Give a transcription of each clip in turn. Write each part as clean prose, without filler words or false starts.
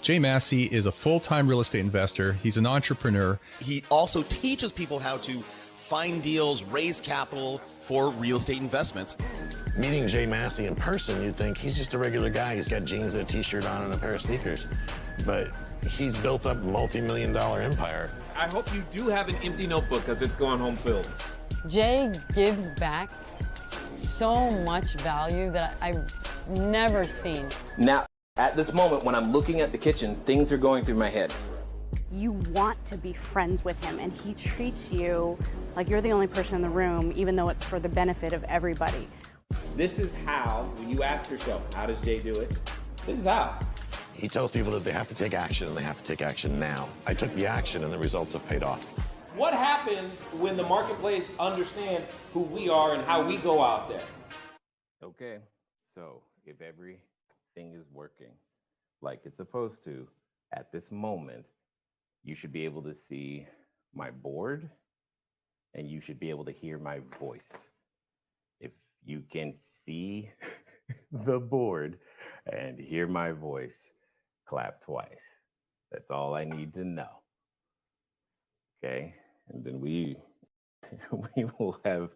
Jay Massey is a full-time real estate investor. He's an entrepreneur. He also teaches people how to find deals, raise capital for real estate investments. Meeting Jay Massey in person, you'd think he's just a regular guy. He's got jeans and a t-shirt on and a pair of sneakers. But he's built up a multi-million-dollar empire. I hope you do have an empty notebook because it's going home filled. Jay gives back so much value that I've never seen. Now, at this moment, when I'm looking at the kitchen, things are going through my head. You want to be friends with him, and he treats you like you're the only person in the room, even though it's for the benefit of everybody. This is how, when you ask yourself, how does Jay do it? This is how. He tells people that they have to take action, and they have to take action now. I took the action, and the results have paid off. What happens when the marketplace understands who we are and how we go out there? Okay, so if everything is working like it's supposed to, at this moment, you should be able to see my board and you should be able to hear my voice. If you can see the board and hear my voice, clap twice. That's all I need to know. Okay, and then we will have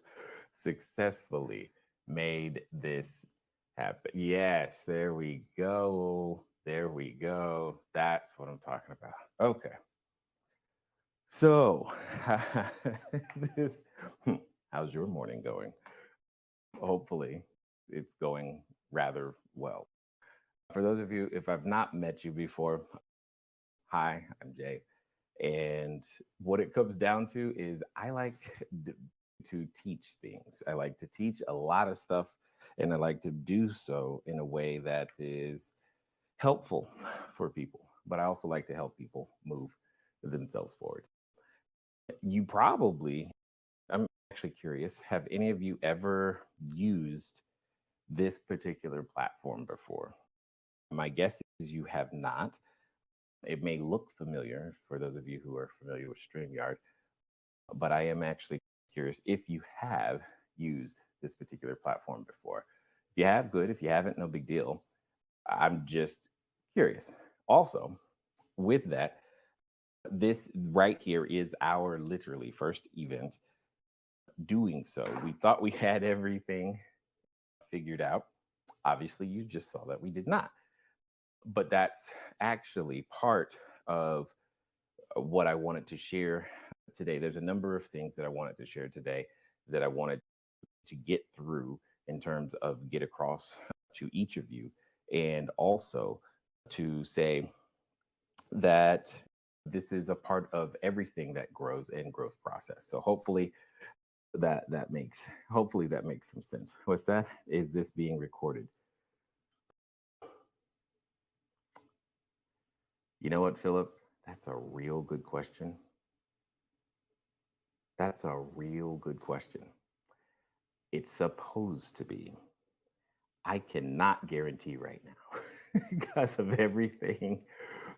successfully made this happen. Yes, there we go. There we go. That's what I'm talking about. Okay. So, how's your morning going? Hopefully, it's going rather well. For those of you, if I've not met you before, hi, I'm Jay. And what it comes down to is I like to teach things. I like to teach a lot of stuff, and I like to do so in a way that is helpful for people. But I also like to help people move themselves forward. You probably, I'm actually curious, have any of you ever used this particular platform before? My guess is you have not. It may look familiar for those of you who are familiar with StreamYard, but I am actually curious if you have used this particular platform before. If you have, good. If you haven't, no big deal. I'm just curious. Also, with that, this right here is our literally first event doing so. We thought we had everything figured out. Obviously, you just saw that we did not. But that's actually part of what I wanted to share today. There's a number of things that I wanted to share today that I wanted to get through in terms of get across to each of you, and also to say that this is a part of everything that grows and growth process. So hopefully that makes some sense. What's that? Is this being recorded? You know what, Philip? That's a real good question. That's a real good question. It's supposed to be. I cannot guarantee right now because of everything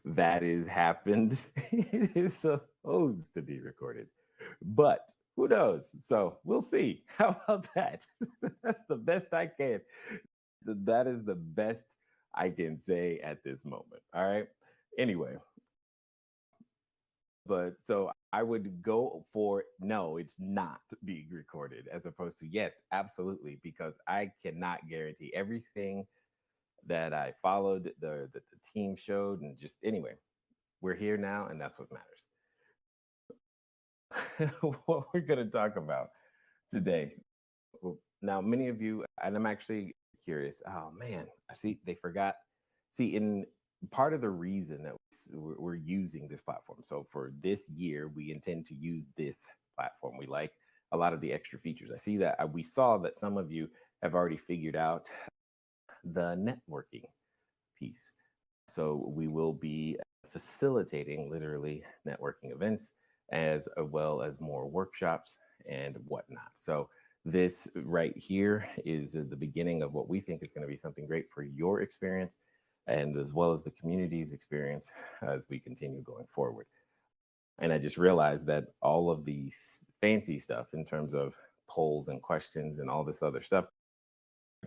that has happened. It is supposed to be recorded, but who knows? So we'll see. How about that? That's the best I can. That is the best I can say at this moment. All right. Anyway, but so I would go for no, it's not being recorded, as opposed to yes, absolutely, because I cannot guarantee everything that I followed, the team showed, and just anyway, we're here now, and that's what matters. What we're going to talk about today. Now, many of you, and I'm actually curious. Oh man, I see they forgot. See, in part of the reason that we're using this platform. So for this year, we intend to use this platform. We like a lot of the extra features. I see that we saw that some of you have already figured out the networking piece. So we will be facilitating literally networking events as well as more workshops and whatnot. So this right here is the beginning of what we think is going to be something great for your experience, and as well as the community's experience as we continue going forward. And I just realized that all of the fancy stuff in terms of polls and questions and all this other stuff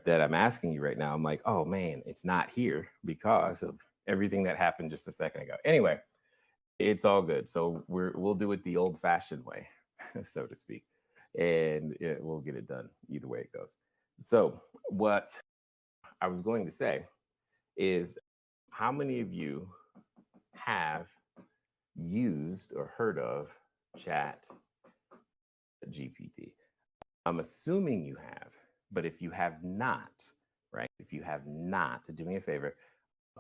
that I'm asking you right now, I'm like, oh man, it's not here because of everything that happened just a second ago. Anyway, it's all good. So we'll do it the old-fashioned way, so to speak, and we'll get it done either way it goes. So what I was going to say is, how many of you have used or heard of ChatGPT? I'm assuming you have, but if you have not, right? If you have not, do me a favor,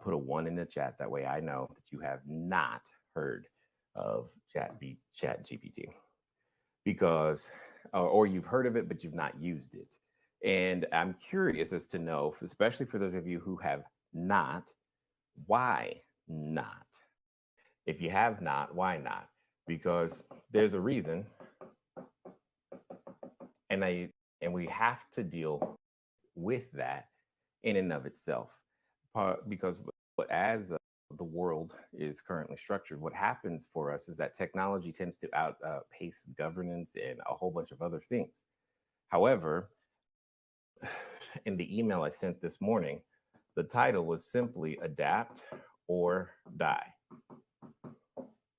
put a 1 in the chat. That way I know that you have not heard of ChatGPT, because, or you've heard of it, but you've not used it. And I'm curious as to know, especially for those of you who have not, why not? If you have not, why not? Because there's a reason, and we have to deal with that in and of itself, because as the world is currently structured, what happens for us is that technology tends to outpace governance and a whole bunch of other things. However, in the email I sent this morning, the title was simply Adapt or Die.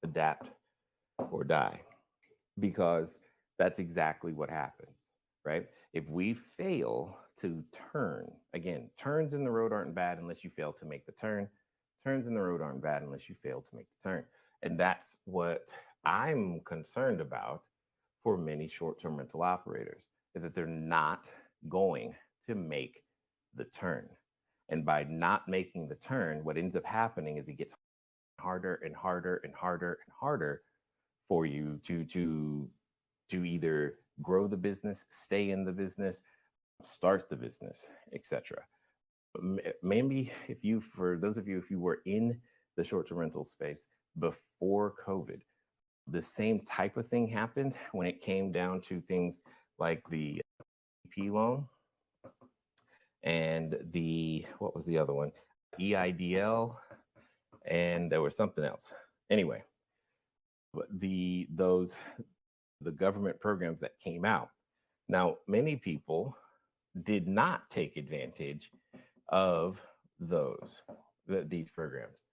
Adapt or die, because that's exactly what happens, right? If we fail to turn, again, turns in the road aren't bad unless you fail to make the turn. Turns in the road aren't bad unless you fail to make the turn. And that's what I'm concerned about for many short-term rental operators, is that they're not going to make the turn. And by not making the turn, what ends up happening is it gets harder and harder and harder and harder for you to either grow the business, stay in the business, start the business, etc. Maybe for those of you, if you were in the short-term rental space before COVID, the same type of thing happened when it came down to things like the PPP loan and what was the other one? EIDL, and there was something else. Anyway, but the government programs that came out. Now, many people did not take advantage of these programs,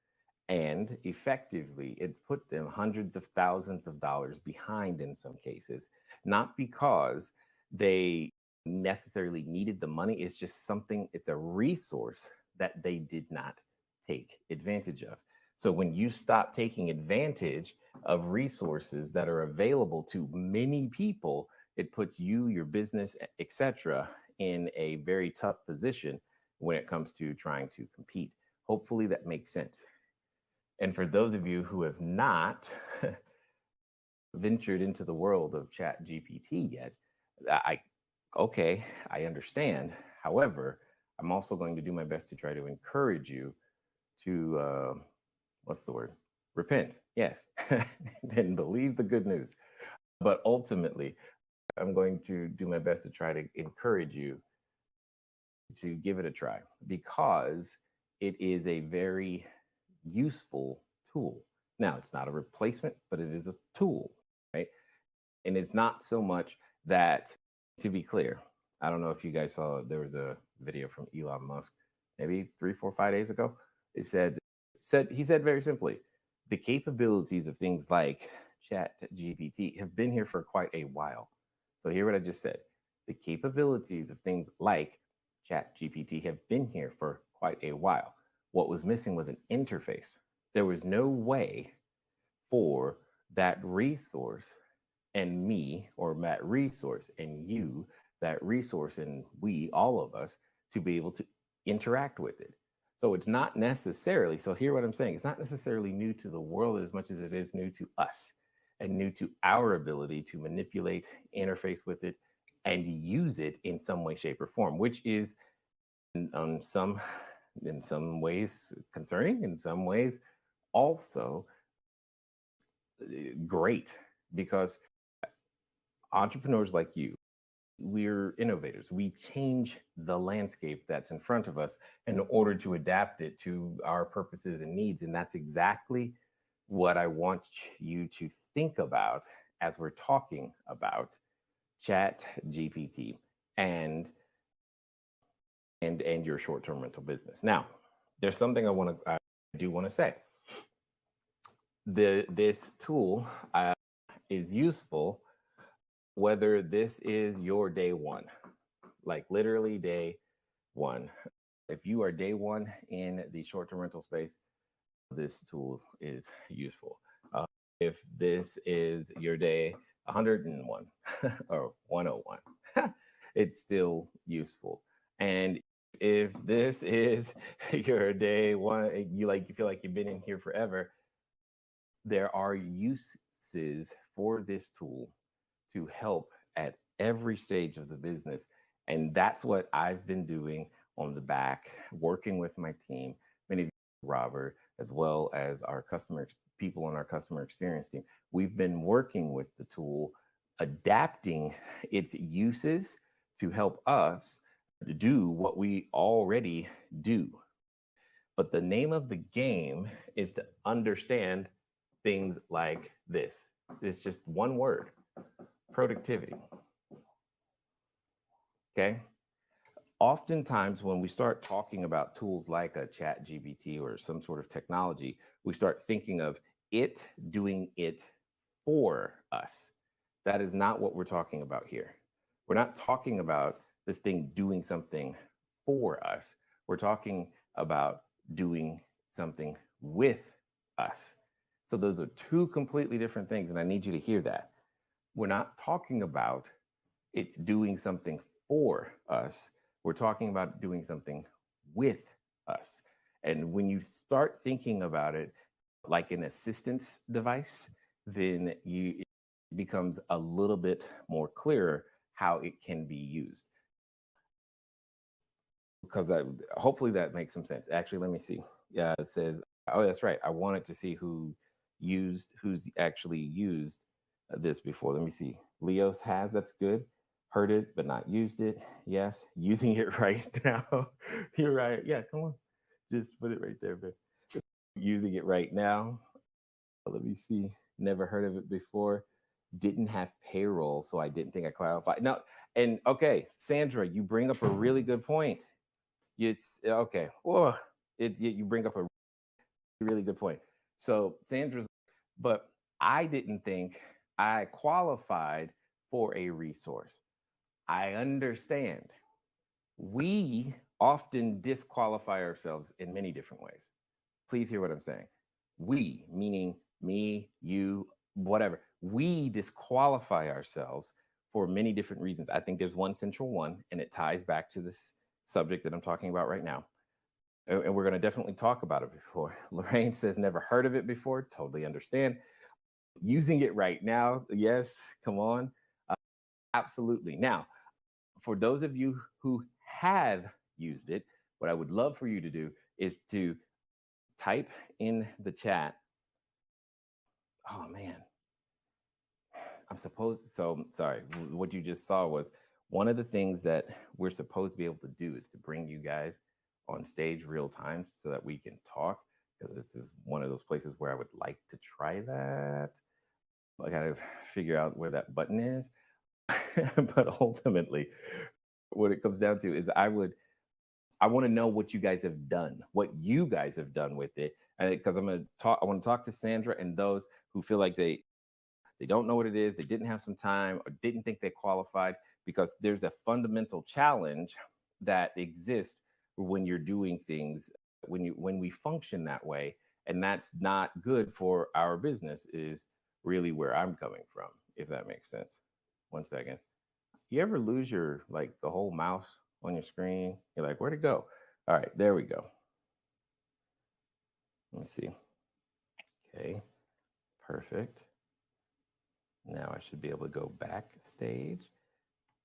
and effectively it put them hundreds of thousands of dollars behind in some cases, not because they necessarily needed the money. It's just it's a resource that they did not take advantage of. So when you stop taking advantage of resources that are available to many people, it puts you, your business, etc., in a very tough position when it comes to trying to compete. Hopefully that makes sense. And for those of you who have not ventured into the world of ChatGPT yet, I understand. However, I'm also going to do my best to try to encourage you to, what's the word? Repent, yes, and believe the good news. But ultimately, I'm going to do my best to try to encourage you to give it a try, because it is a very useful tool. Now, it's not a replacement, but it is a tool, right? And it's not so much that, to be clear, I don't know if you guys saw, there was a video from Elon Musk, maybe 3, 4, 5 days ago. He said very simply, the capabilities of things like ChatGPT have been here for quite a while. So hear what I just said. The capabilities of things like ChatGPT have been here for quite a while. What was missing was an interface. There was no way for that resource and me, or that resource and you, that resource and we, all of us, to be able to interact with it. So it's not necessarily, so hear what I'm saying, it's not necessarily new to the world as much as it is new to us and new to our ability to manipulate, interface with it, and use it in some way, shape, or form, which is in some ways concerning, in some ways also great, because entrepreneurs like you, we're innovators. We change the landscape that's in front of us in order to adapt it to our purposes and needs. And that's exactly what I want you to think about as we're talking about ChatGPT and your short-term rental business. Now, there's something I want to do want to say this tool is useful whether this is your day one, like literally day one. If you are day one in the short-term rental space, this tool is useful. If this is your day 101 or 101, it's still useful. And if this is your day one, you feel like you've been in here forever, there are uses for this tool to help at every stage of the business. And that's what I've been doing on the back, working with my team, many of you, Robert, as well as our people on our customer experience team. We've been working with the tool, adapting its uses to help us do what we already do. But the name of the game is to understand things like this. It's just one word: productivity. Okay. Oftentimes, when we start talking about tools like a ChatGPT or some sort of technology, we start thinking of it doing it for us. That is not what we're talking about here. We're not talking about this thing doing something for us. We're talking about doing something with us. So those are two completely different things, and I need you to hear that. We're not talking about it doing something for us. We're talking about doing something with us. And when you start thinking about it like an assistance device, then it becomes a little bit more clearer how it can be used. Because hopefully that makes some sense. Actually, let me see. Yeah, it says, oh, that's right. I wanted to see who's actually used this before. Let me see. Leos has, that's good. Heard it, but not used it. Yes. Using it right now. You're right. Yeah, come on. Just put it right there, babe. Using it right now. Let me see. Never heard of it before. Didn't have payroll, so I didn't think I clarified. No, and okay, Sandra, you bring up a really good point. It's okay. Whoa, you bring up a really good point. So Sandra's, but I didn't think I qualified for a resource. I understand. We often disqualify ourselves in many different ways. Please hear what I'm saying. We, meaning me, you, whatever, we disqualify ourselves for many different reasons. I think there's one central one, and it ties back to this subject that I'm talking about right now. And we're going to definitely talk about it before. Lorraine says, never heard of it before. Totally understand. Using it right now. Yes, come on. Absolutely. Now, for those of you who have used it, what I would love for you to do is to type in the chat. Oh, man. So sorry. What you just saw was one of the things that we're supposed to be able to do is to bring you guys on stage real time so that we can talk, because this is one of those places where I would like to try that. I got to figure out where that button is. But ultimately, what it comes down to is I want to know what you guys have done, with it. And because I want to talk to Sandra and those who feel like they don't know what it is, they didn't have some time, or didn't think they qualified, because there's a fundamental challenge that exists when you're doing things, when we function that way. And that's not good for our business, is really where I'm coming from, if that makes sense. One second. You ever lose the whole mouse on your screen? You're like, where'd it go? All right, there we go. Let me see. Okay, perfect. Now I should be able to go backstage.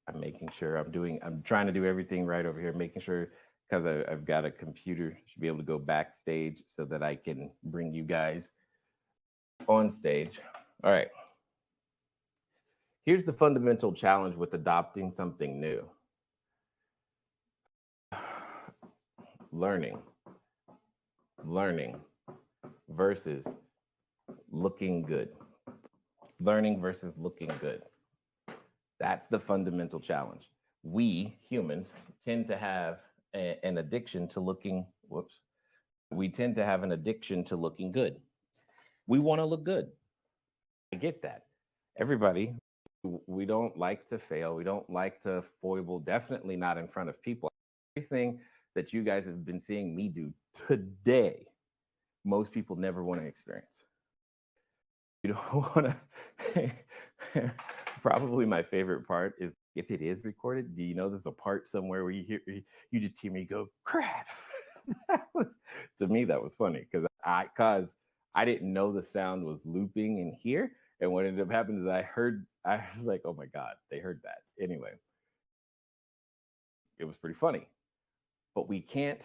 I'm making sure I'm trying to do everything right over here, making sure, because I've got a computer, should be able to go backstage so that I can bring you guys on stage. All right. Here's the fundamental challenge with adopting something new. Learning versus looking good. Learning versus looking good. That's the fundamental challenge. We humans tend to have an addiction to looking we tend to have an addiction to looking good. We want to look good. I get that. Everybody, we don't like to fail. We don't like to foible, definitely not in front of people. Everything that you guys have been seeing me do today, most people never want to experience. You don't want to. Probably my favorite part is if it is recorded. Do you know there's a part somewhere where you just hear me go crap? To me that was funny because I didn't know the sound was looping in here, and what ended up happening is I was like, oh my god, they heard that anyway. It was pretty funny, but we can't.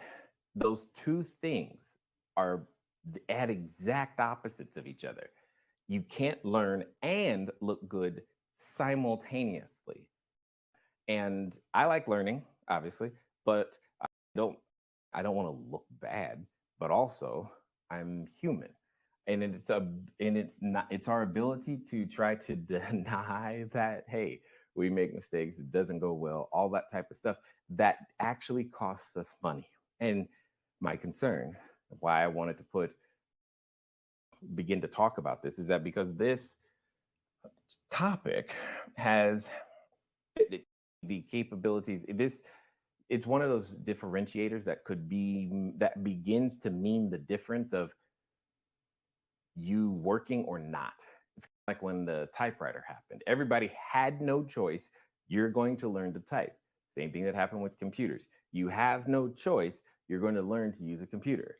Those two things are at exact opposites of each other. You can't learn and look good simultaneously. And I like learning, obviously, but I don't want to look bad, but also I'm human. And it's our ability to try to deny that, hey, we make mistakes, it doesn't go well, all that type of stuff that actually costs us money. And my concern, why I wanted to begin to talk about this, is that because this topic has the capabilities, it's one of those differentiators that begins to mean the difference of you working or not. It's like when the typewriter happened. Everybody had no choice. You're going to learn to type. Same thing that happened with computers. You have no choice. You're going to learn to use a computer.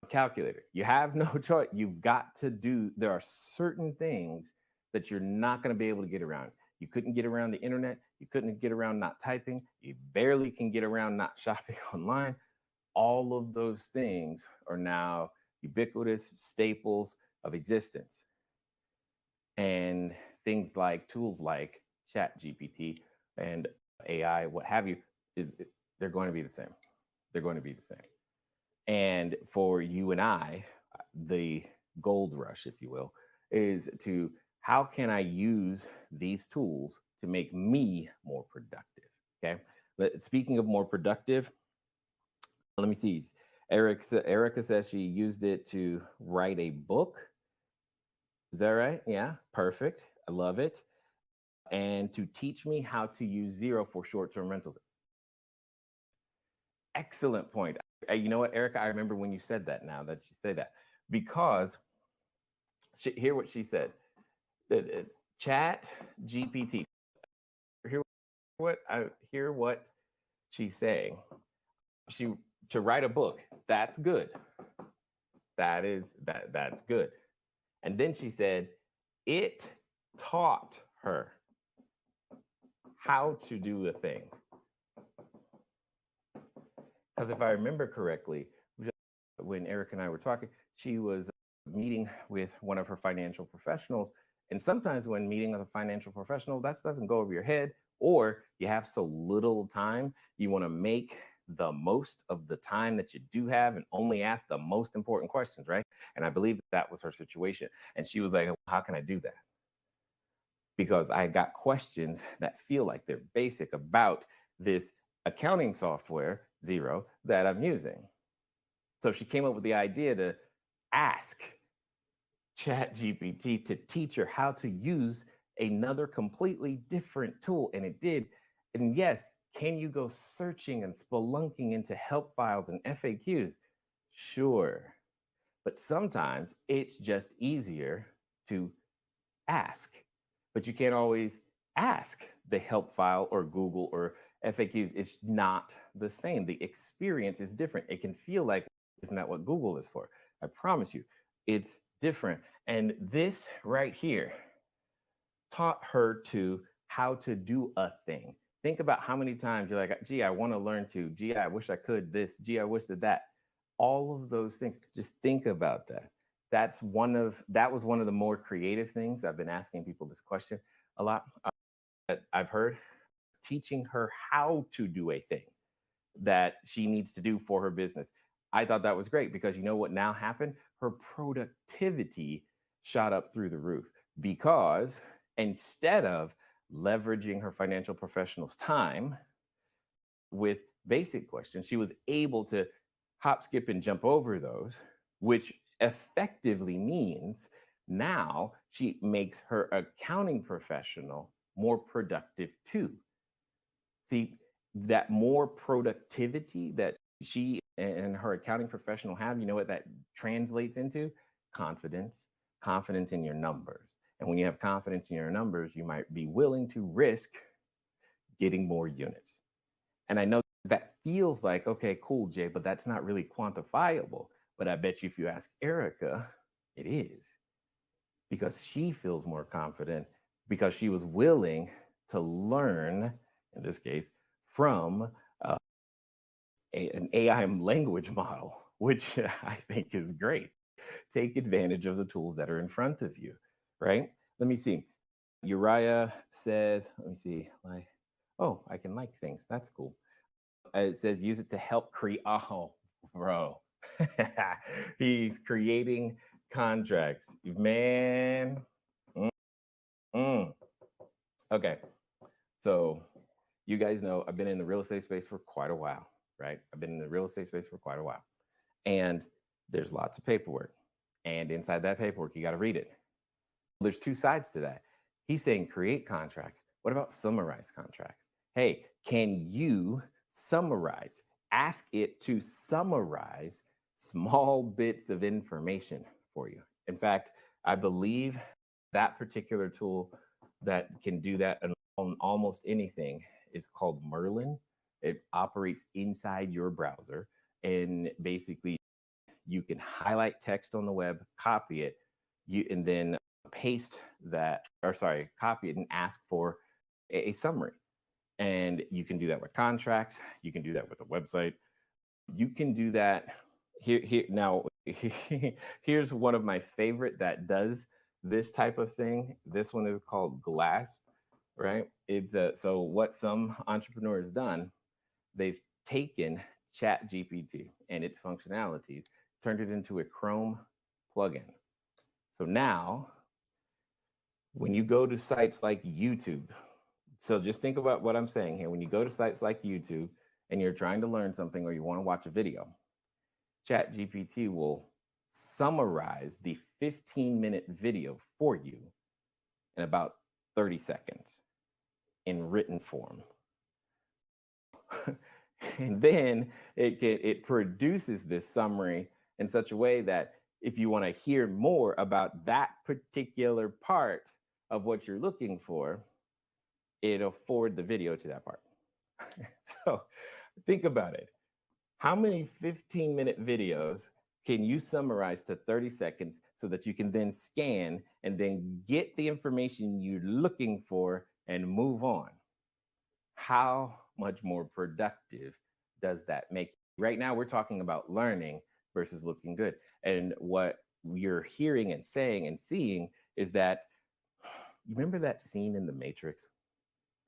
A calculator. You have no choice. You've got to do. There are certain things that you're not going to be able to get around. You couldn't get around the internet. You couldn't get around not typing. You barely can get around not shopping online. All of those things are now ubiquitous staples of existence. And things like tools like ChatGPT and AI, what have you, they're going to be the same. They're going to be the same. And for you and I, the gold rush, if you will, is to how can I use these tools to make me more productive? Okay. But speaking of more productive, let me see. Erica says she used it to write a book. Is that right? Yeah, perfect. I love it. And to teach me how to use Zero for short-term rentals. Excellent point. You know what, Erica? I remember when you said that now that you say that, because hear what she said. Chat GPT. Hear what she's saying. To write a book, that's good. That's good. And then she said, it taught her how to do a thing. Because if I remember correctly, when Eric and I were talking, she was meeting with one of her financial professionals. And sometimes when meeting with a financial professional, that stuff can go over your head, or you have so little time, you want to make the most of the time that you do have and only ask the most important questions, right? And I believe that was her situation. And she was like, how can I do that? Because I got questions that feel like they're basic about this accounting software, Zero, that I'm using. So she came up with the idea to ask ChatGPT to teach her how to use another completely different tool. And it did. And yes, can you go searching and spelunking into help files and FAQs? Sure. But sometimes it's just easier to ask. But you can't always ask the help file or Google or FAQs. It's not the same. The experience is different. It can feel like, isn't that what Google is for? I promise you, it's different. And this right here taught her how to do a thing. Think about how many times you're like, gee, I want to learn to, gee, I wish I could this, gee, I wish that. All of those things. Just think about that. That was one of the more creative things. I've been asking people this question a lot. That I've heard, teaching her how to do a thing that she needs to do for her business. I thought that was great because you know what now happened? Her productivity shot up through the roof because instead of leveraging her financial professional's time with basic questions, she was able to hop, skip, and jump over those, which effectively means now she makes her accounting professional more productive too. See, that more productivity that she and her accounting professional have, you know what that translates into? Confidence, confidence in your numbers. And when you have confidence in your numbers, you might be willing to risk getting more units. And I know that feels like, okay, cool, Jay, but that's not really quantifiable. But I bet you if you ask Erica, it is, because she feels more confident because she was willing to learn, in this case, from an AI language model, which I think is great. Take advantage of the tools that are in front of you, right? Let me see. Uriah says, let me see, like, oh, I can like things. That's cool. It says use it to help create. Oh, bro. He's creating contracts. Man. Mm. Okay. So you guys know I've been in the real estate space for quite a while, right? I've been in the real estate space for quite a while. And there's lots of paperwork. And inside that paperwork, you got to read it. There's two sides to that. He's saying create contracts. What about summarize contracts? Hey, can you summarize? Ask it to summarize small bits of information for you. In fact, I believe that particular tool that can do that on almost anything is called Merlin. It operates inside your browser, and basically you can highlight text on the web, copy it, and then paste that, or sorry, copy it and ask for a summary. And you can do that with contracts. You can do that with a website. You can do that here. Now, here's one of my favorite that does this type of thing. This one is called Glass, right? It's so what some entrepreneur has done, they've taken ChatGPT and its functionalities, turned it into a Chrome plugin. So now, when you go to sites like YouTube, so just think about what I'm saying here. When you go to sites like YouTube and you're trying to learn something or you want to watch a video, ChatGPT will summarize the 15-minute video for you in about 30 seconds in written form. And then it produces this summary in such a way that if you want to hear more about that particular part of what you're looking for, it'll forward the video to that part. So think about it. How many 15-minute videos can you summarize to 30 seconds so that you can then scan and then get the information you're looking for and move on? How much more productive does that make you? Right now, we're talking about learning versus looking good. And what you're hearing and saying and seeing is that, you remember that scene in The Matrix,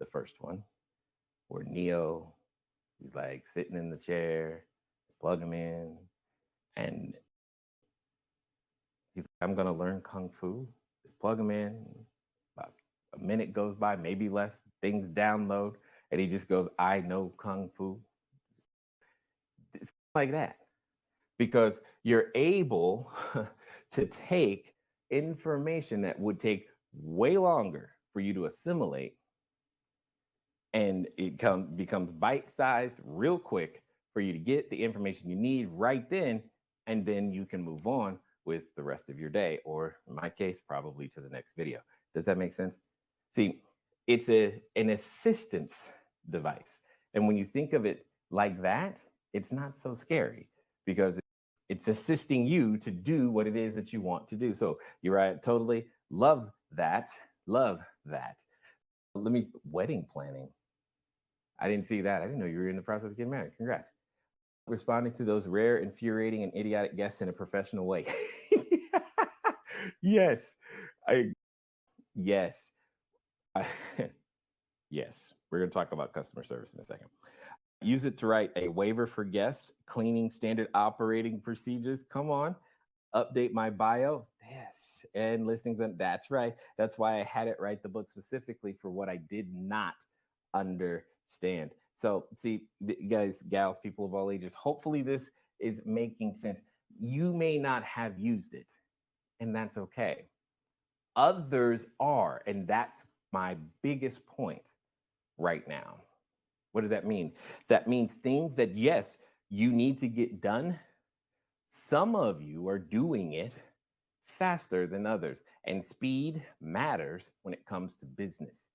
the first one, where Neo, he's like sitting in the chair, plug him in, and he's like, I'm gonna learn Kung Fu. Plug him in, about a minute goes by, maybe less, things download, and he just goes, I know Kung Fu. It's like that, because you're able to take information that would take way longer for you to assimilate, and it becomes bite-sized real quick for you to get the information you need right then, and then you can move on with the rest of your day, or in my case, probably to the next video. Does that make sense? See, it's an assistance device. And when you think of it like that, it's not so scary, because it's assisting you to do what it is that you want to do. So you're right, totally love that. Love that. Wedding planning. I didn't see that. I didn't know you were in the process of getting married. Congrats. Responding to those rare, infuriating, and idiotic guests in a professional way. Yes. Yes. Yes. We're going to talk about customer service in a second. Use it to write a waiver for guests, cleaning standard operating procedures. Come on. Update my bio. Yes. And listings. And that's right. That's why I had it write the book specifically for what I did not understand. So see, guys, gals, people of all ages, hopefully this is making sense. You may not have used it, and that's okay. Others are, and that's my biggest point right now. What does that mean? That means things that, yes, you need to get done. Some of you are doing it faster than others, and speed matters when it comes to business.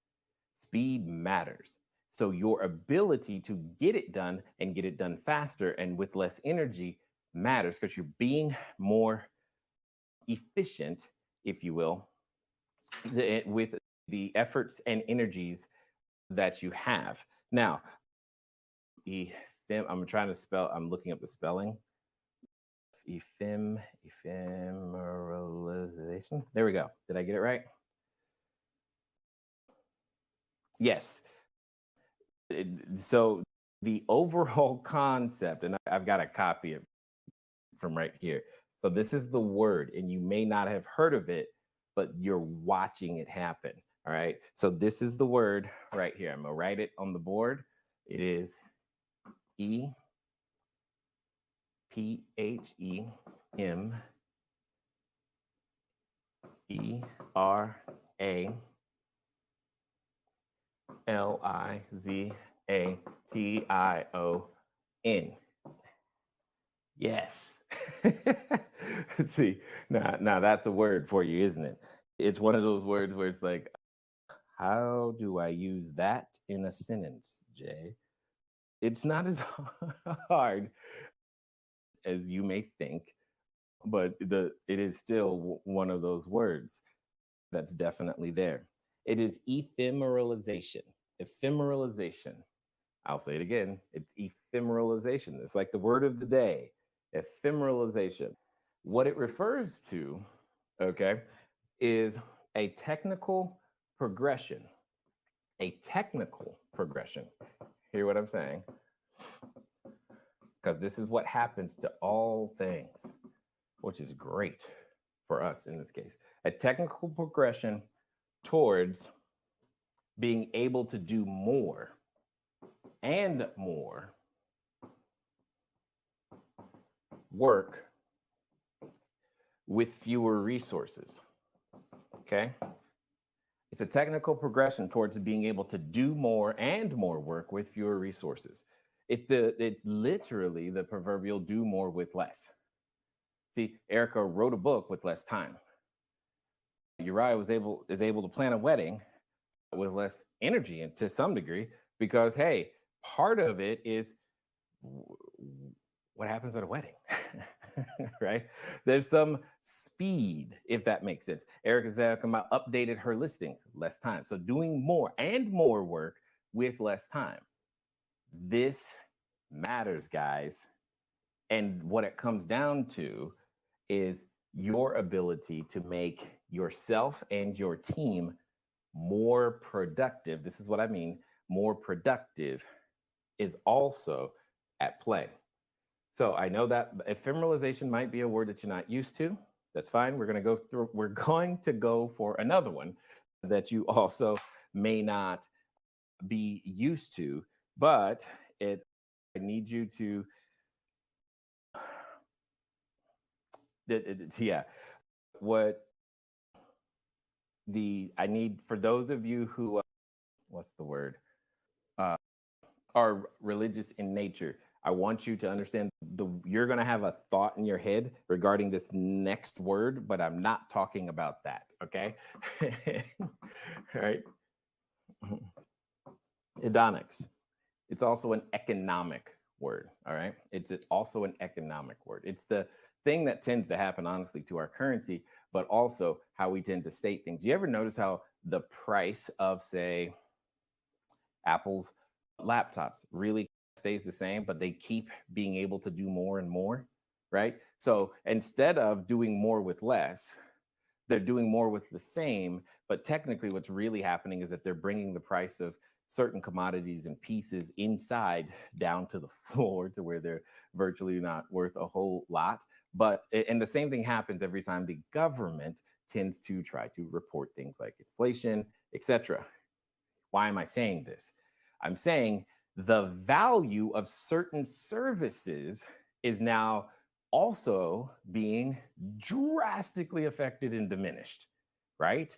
Speed matters. So your ability to get it done and get it done faster and with less energy matters because you're being more efficient, if you will, with the efforts and energies that you have. Now, I'm trying to spell, I'm looking up the spelling. Ephemeralization. There we go. Did I get it right? Yes. So the overall concept, and I've got a copy of from right here. So this is the word, and you may not have heard of it, but you're watching it happen. All right. So this is the word right here. I'm gonna write it on the board. It is EPHEMERALIZATION. Yes. See, now that's a word for you, isn't it? It's one of those words where it's like, how do I use that in a sentence, Jay? It's not as hard as you may think, but it is still one of those words that's definitely there. It is ephemeralization. Ephemeralization. I'll say it again. It's ephemeralization. It's like the word of the day, ephemeralization. What it refers to, okay, is a technical progression. A technical progression. Hear what I'm saying? Because this is what happens to all things, which is great for us in this case. A technical progression towards being able to do more and more work with fewer resources. Okay? It's a technical progression towards being able to do more and more work with fewer resources. It's literally the proverbial do more with less. See, Erica wrote a book with less time. Uriah is able to plan a wedding with less energy and to some degree, because hey, part of it is what happens at a wedding, right? There's some speed, if that makes sense. Erica Zakama updated her listings, less time. So doing more and more work with less time. This matters, guys. And what it comes down to is your ability to make yourself and your team more productive. This is what I mean. More productive is also at play. So I know that ephemeralization might be a word that you're not used to. That's fine. We're going to go for another one that you also may not be used to, but I need you to, I need for those of you who, what's the word, are religious in nature, I want you to understand you're going to have a thought in your head regarding this next word, but I'm not talking about that. Okay. All right. Hedonics. It's also an economic word. All right. It's also an economic word. It's the thing that tends to happen, honestly, to our currency, but also how we tend to state things. You ever notice how the price of, say, Apple's laptops really stays the same, but they keep being able to do more and more, right? So instead of doing more with less, they're doing more with the same, but technically what's really happening is that they're bringing the price of certain commodities and pieces inside down to the floor to where they're virtually not worth a whole lot. And the same thing happens every time the government tends to try to report things like inflation, etc. Why am I saying this? I'm saying the value of certain services is now also being drastically affected and diminished, right?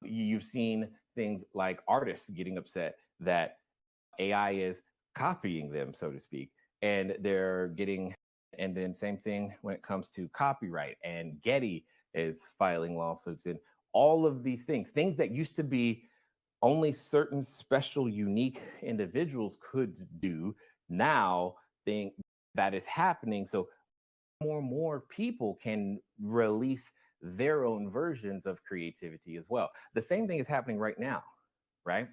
You've seen things like artists getting upset that AI is copying them, so to speak, and they're getting, and then same thing when it comes to copyright, and Getty is filing lawsuits, and all of these things that used to be only certain special, unique individuals could do, now think that is happening. So more and more people can release their own versions of creativity as well. The same thing is happening right now, right?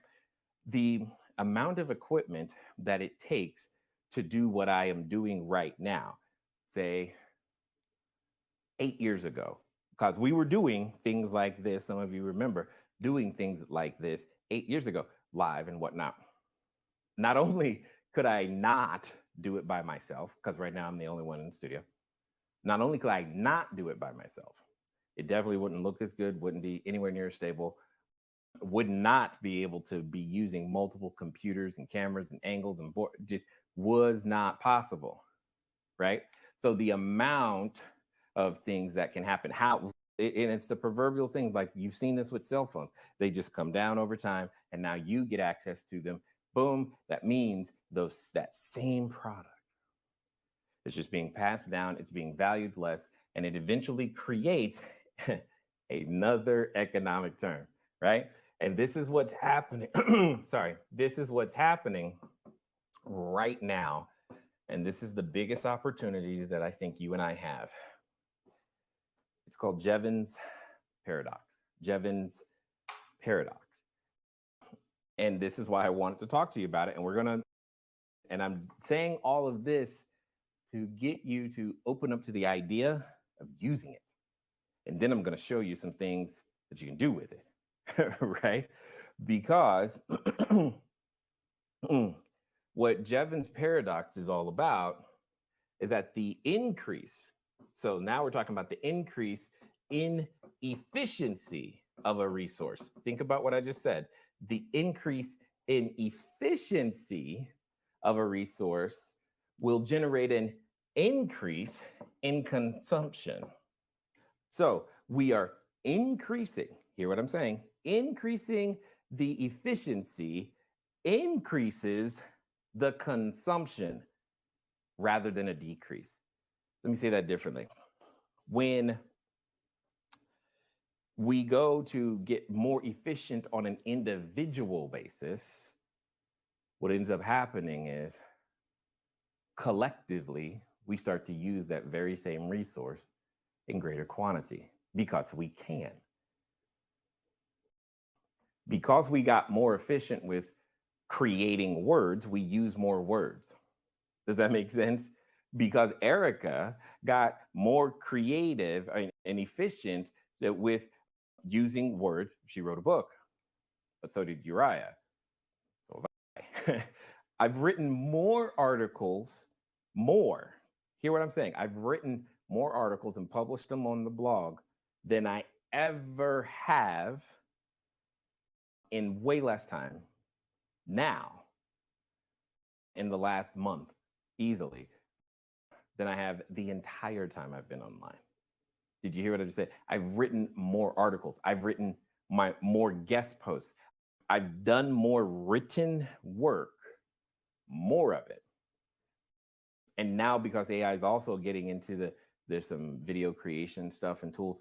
The amount of equipment that it takes to do what I am doing right now, say 8 years ago, because we were doing things like this. Some of you remember doing things like this 8 years ago, live and whatnot. Not only could I not do it by myself, because right now I'm the only one in the studio. Not only could I not do it by myself, it definitely wouldn't look as good, wouldn't be anywhere near stable, would not be able to be using multiple computers and cameras and angles and board, just was not possible, right? So the amount of things that can happen, and it's the proverbial thing, like you've seen this with cell phones. They just come down over time and now you get access to them. Boom, that means that same product is just being passed down, it's being valued less, and it eventually creates another economic term, right? And this is what's happening. Sorry, this is what's happening right now. And this is the biggest opportunity that I think you and I have. It's called Jevons paradox. Jevons paradox. And this is why I wanted to talk to you about it. And I'm saying all of this to get you to open up to the idea of using it. And then I'm going to show you some things that you can do with it, right? Because what Jevons paradox is all about is that the increase, so now we're talking about the increase in efficiency of a resource. Think about what I just said. The increase in efficiency of a resource will generate an increase in consumption. So we are increasing, hear what I'm saying, increasing the efficiency increases the consumption rather than a decrease. Let me say that differently. When we go to get more efficient on an individual basis, what ends up happening is collectively, we start to use that very same resource in greater quantity because we can. Because we got more efficient with creating words, we use more words. Does that make sense? Because Erica got more creative and efficient with using words. She wrote a book, but so did Uriah. So have I. I've written more articles, more. Hear what I'm saying? I've written more articles and published them on the blog than I ever have in way less time now in the last month, easily, than I have the entire time I've been online. Did you hear what I just said? I've written more articles. I've written more guest posts. I've done more written work, more of it. And now because AI is also getting into there's some video creation stuff and tools,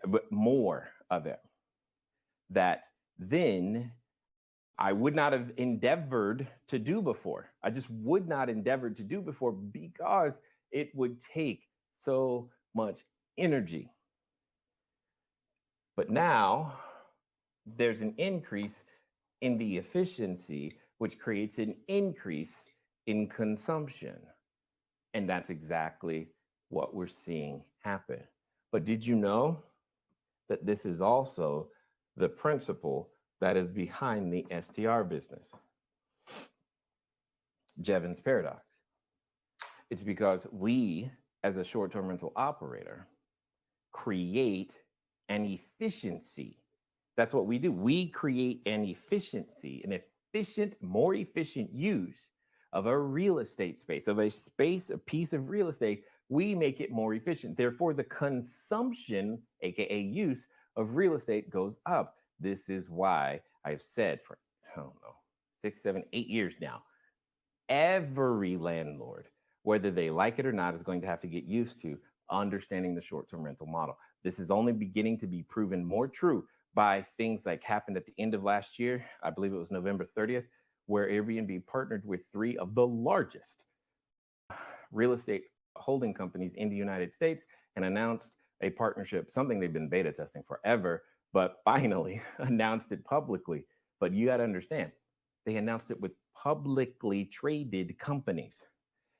but more of it that then I would not have endeavored to do before. I just would not endeavor to do before because it would take so much energy. But now there's an increase in the efficiency, which creates an increase in consumption. And that's exactly what we're seeing happen. But did you know that this is also the principle that is behind the STR business? Jevons paradox. It's because we, as a short-term rental operator, create an efficiency. That's what we do. We create an efficiency, more efficient use of a real estate space, of a space, a piece of real estate, we make it more efficient. Therefore, the consumption, aka use, of real estate goes up. This is why I've said for, I don't know, 6, 7, 8 years now, every landlord, whether they like it or not, is going to have to get used to understanding the short-term rental model. This is only beginning to be proven more true by things like happened at the end of last year. I believe it was November 30th, where Airbnb partnered with 3 of the largest real estate holding companies in the United States and announced a partnership, something they've been beta testing forever, but finally announced it publicly. But you got to understand, they announced it with publicly traded companies.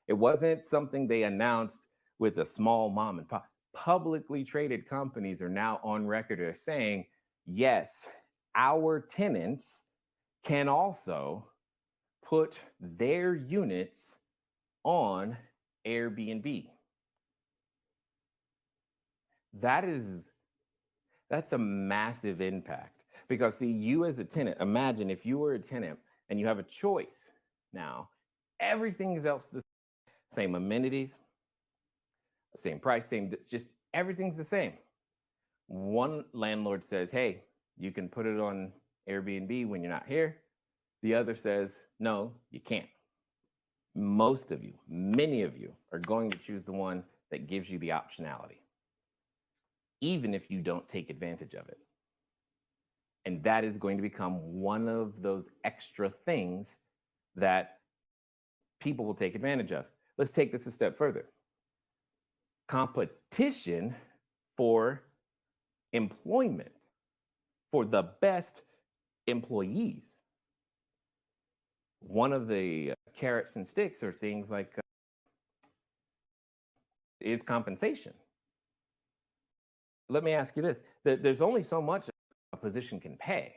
It wasn't something they announced with a small mom and pop. Publicly traded companies are now on record as saying, yes, our tenants can also put their units on Airbnb. That's a massive impact, because see, you as a tenant, imagine if you were a tenant and you have a choice now, everything else the same amenities, same price, just everything's the same. One landlord says, hey, you can put it on Airbnb when you're not here. The other says, no, you can't. Most of you, many of you, are going to choose the one that gives you the optionality, even if you don't take advantage of it. And that is going to become one of those extra things that people will take advantage of. Let's take this a step further. Competition for employment, for the best employees. One of the carrots and sticks are things like is compensation. Let me ask you this. There's only so much a position can pay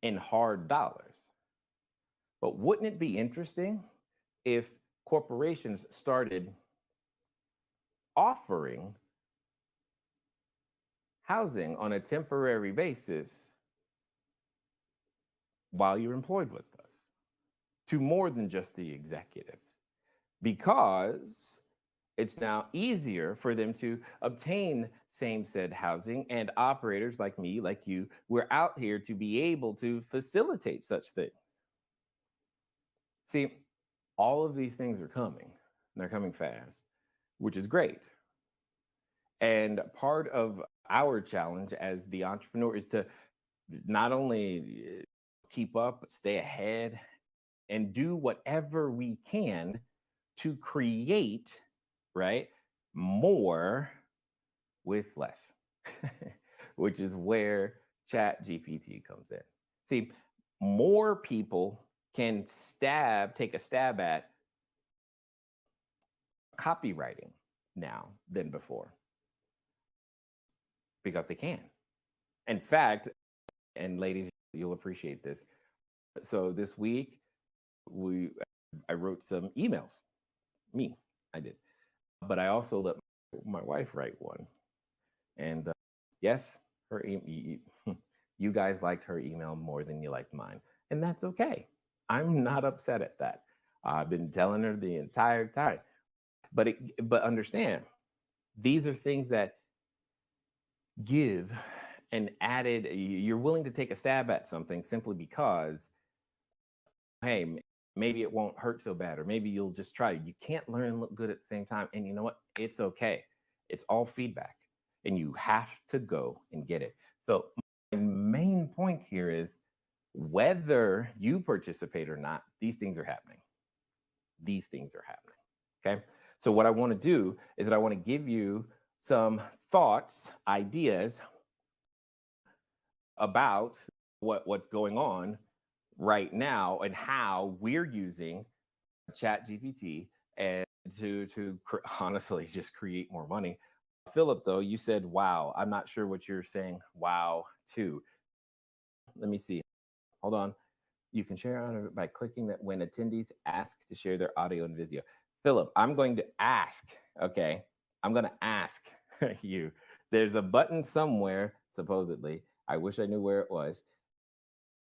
in hard dollars. But wouldn't it be interesting if corporations started offering housing on a temporary basis while you're employed with us to more than just the executives? Because it's now easier for them to obtain same said housing, and operators like me, like you, we're out here to be able to facilitate such things. See, all of these things are coming, and they're coming fast, which is great. And part of our challenge as the entrepreneur is to not only keep up, but stay ahead and do whatever we can to create, right, more with less, which is where ChatGPT comes in. See, more people can take a stab at copywriting now than before, because they can. In fact, and ladies, you'll appreciate this. So this week, I wrote some emails. I did. But I also let my wife write one. And yes, you guys liked her email more than you liked mine. And that's okay. I'm not upset at that. I've been telling her the entire time. But understand, these are things that give an added, you're willing to take a stab at something simply because, hey, maybe it won't hurt so bad, or maybe you'll just try. You can't learn and look good at the same time. And you know what? It's okay. It's all feedback, and you have to go and get it. So my main point here is, whether you participate or not, these things are happening. These things are happening. Okay. So what I want to do is that I want to give you some thoughts, ideas about what's going on right now and how we're using ChatGPT and to honestly just create more money. Philip, though, you said wow. I'm not sure what you're saying wow to. Let me see. Hold on. You can share on it by clicking that when attendees ask to share their audio and video. Philip, I'm going to ask, okay? I'm going to ask you. There's a button somewhere, supposedly. I wish I knew where it was.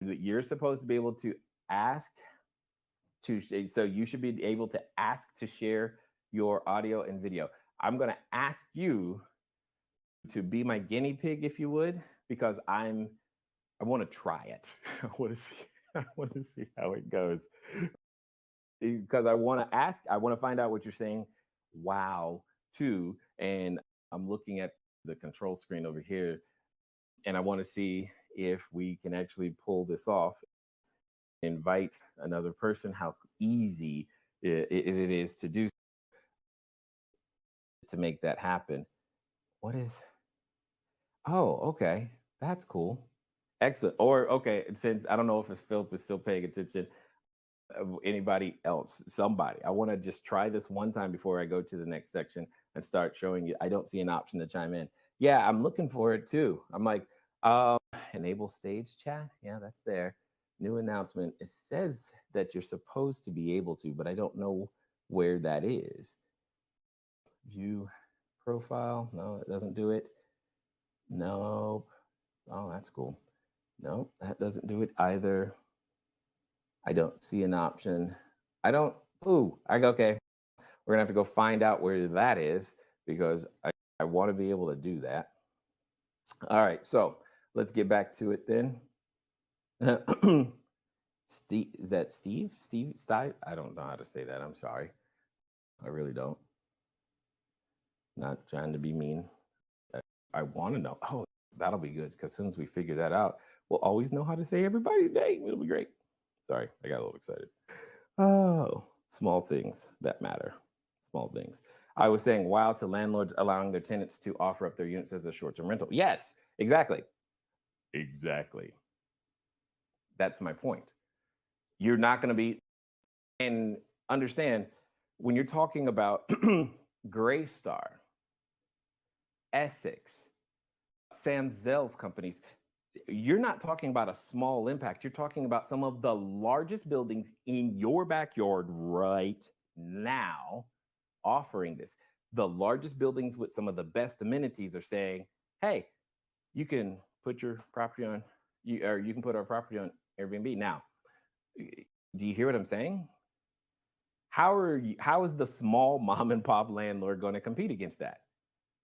You're supposed to be able to ask so you should be able to ask to share your audio and video. I'm going to ask you to be my guinea pig, if you would, because I want to try it. I want to see how it goes. Because I want to find out what you're saying. Wow, too. And I'm looking at the control screen over here, and I want to see if we can actually pull this off. Invite another person, how easy it is to do, to make that happen. Oh, okay. That's cool. Excellent. Or, okay, since I don't know if Philip is still paying attention, anybody else, somebody, I want to just try this one time before I go to the next section and start showing you. I don't see an option to chime in. Yeah, I'm looking for it too. I'm like, enable stage chat. Yeah, that's there. New announcement. It says that you're supposed to be able to, but I don't know where that is. View profile. No, it doesn't do it. No. Oh, that's cool. No, that doesn't do it either. I don't see an option. I go, okay. We're gonna have to go find out where that is, because I want to be able to do that. All right, so let's get back to it then. Steve, is that Steve? Steve? I don't know how to say that. I'm sorry. I really don't. Not trying to be mean. I want to know. Oh, that'll be good, because as soon as we figure that out, we'll always know how to say everybody's name. It'll be great. Sorry, I got a little excited. Oh, small things that matter. Small things. I was saying, wow, to landlords allowing their tenants to offer up their units as a short-term rental. Yes, exactly. Exactly. That's my point. You're not going to be, and understand, when you're talking about Graystar, Essex, Sam Zell's companies, you're not talking about a small impact. You're talking about some of the largest buildings in your backyard right now offering this. The largest buildings with some of the best amenities are saying, hey, you can put your property on, you can put our property on Airbnb. Now, do you hear what I'm saying? How is the small mom and pop landlord going to compete against that?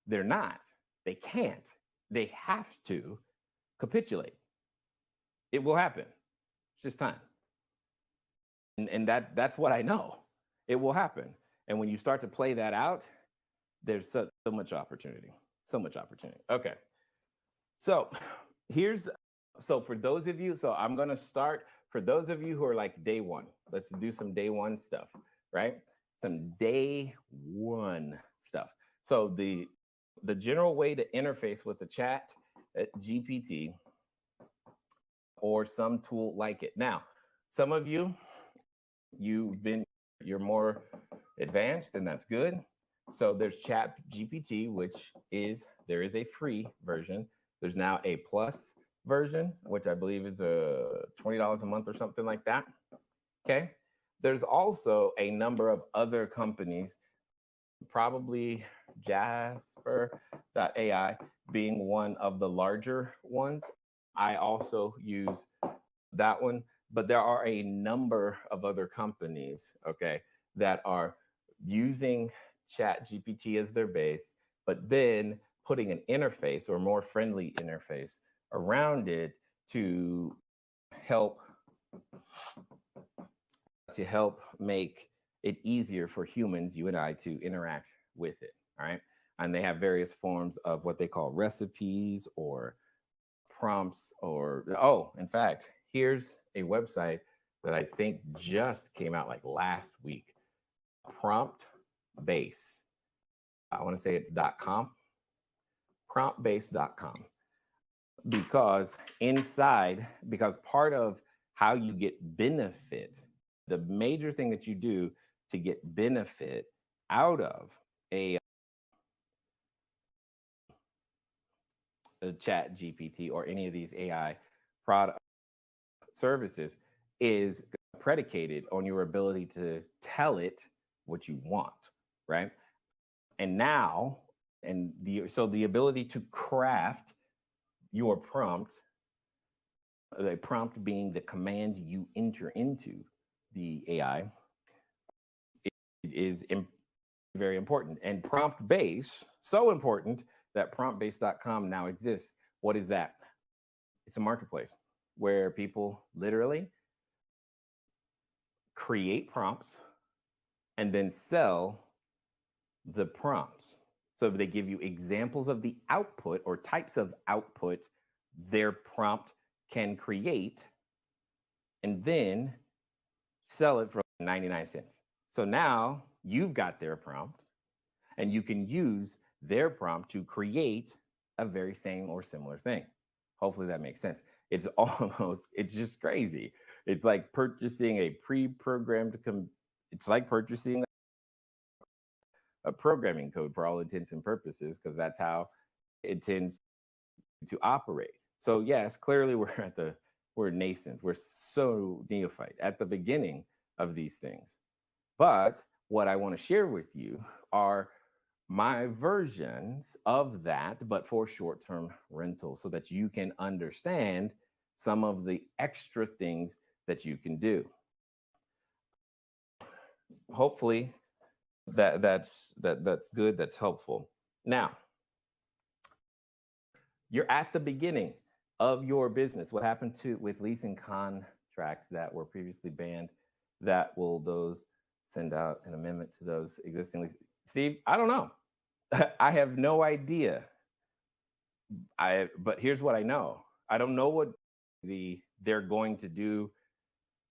They're not. They can't. They have to capitulate. It will happen. It's just time. And that's what I know. It will happen. And when you start to play that out, there's so much opportunity. So much opportunity. Okay. So for those of you, so I'm going to start, for those of you who are like day one, let's do some day one stuff, right? Some day one stuff. So the general way to interface with the chat GPT or some tool like it. Now, some of you, you're more advanced, and that's good. So there's Chat GPT, there is a free version. There's now a plus version, which I believe is $20 a month or something like that. Okay. There's also a number of other companies, probably Jasper.ai being one of the larger ones. I also use that one, but there are a number of other companies, okay, that are using ChatGPT as their base, but then putting an interface or more friendly interface around it to help make it easier for humans, you and I, to interact with it. All right. And they have various forms of what they call recipes or prompts in fact, here's a website that I think just came out like last week. Prompt Base. I want to say it's .com. Promptbase.com. Because part of how you get benefit, the major thing that you do to get benefit out of a Chat GPT or any of these AI product services is predicated on your ability to tell it what you want, right? And now, so the ability to craft your prompt, the prompt being the command you enter into the AI, it is very important. And prompt base, so important that promptbase.com now exists. What is that? It's a marketplace where people literally create prompts and then sell the prompts. So they give you examples of the output or types of output their prompt can create, and then sell it for 99 cents. So now you've got their prompt, and you can use their prompt to create a very same or similar thing. Hopefully that makes sense. It's just crazy. It's like purchasing a pre-programmed, it's like purchasing a programming code for all intents and purposes, because that's how it tends to operate. So yes, clearly we're nascent. We're so neophyte at the beginning of these things. But what I want to share with you are my versions of that, but for short-term rentals, so that you can understand some of the extra things that you can do. Hopefully that's good, that's helpful. Now, you're at the beginning of your business. What happened with leasing contracts that were previously banned? That will those send out an amendment to those existing leases? Steve, I don't know. I have no idea. But here's what I know. I don't know what they're going to do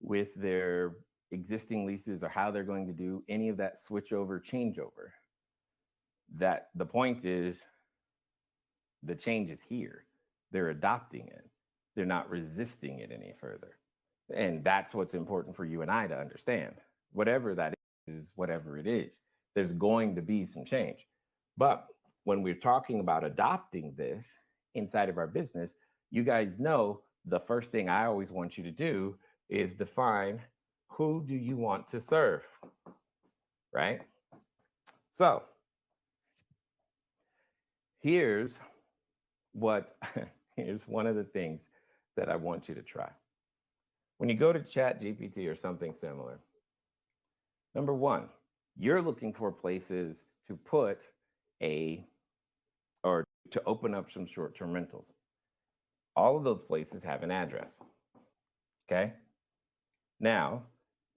with their existing leases, or how they're going to do any of that switch over, changeover. That the point is, the change is here. They're adopting it. They're not resisting it any further. And that's what's important for you and I to understand. Whatever that is, whatever it is, there's going to be some change. But when we're talking about adopting this inside of our business, you guys know the first thing I always want you to do is define, who do you want to serve, right? So here's one of the things that I want you to try. When you go to ChatGPT or something similar, number one, you're looking for places to put or to open up some short-term rentals. All of those places have an address, okay? Now,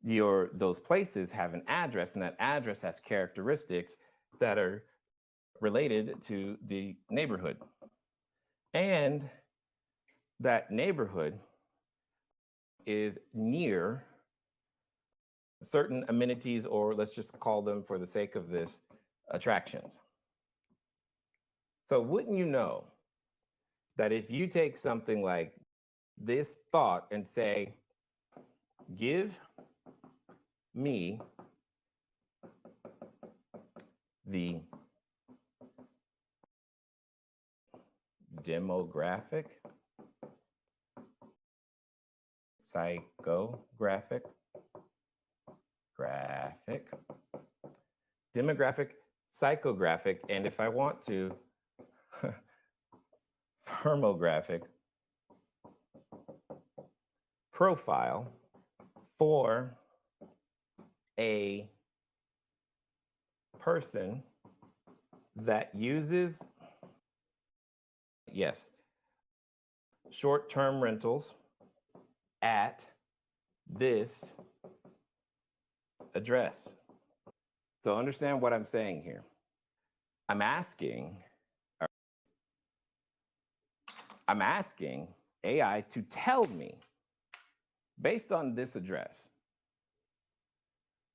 those places have an address, and that address has characteristics that are related to the neighborhood. And that neighborhood is near certain amenities, or let's just call them, for the sake of this, attractions. So wouldn't you know that if you take something like this thought and say, give me the demographic, psychographic, demographic, psychographic, and if I want to, firmographic profile for a person that uses, yes, short-term rentals at this address. So understand what I'm saying here. I'm asking AI to tell me, based on this address,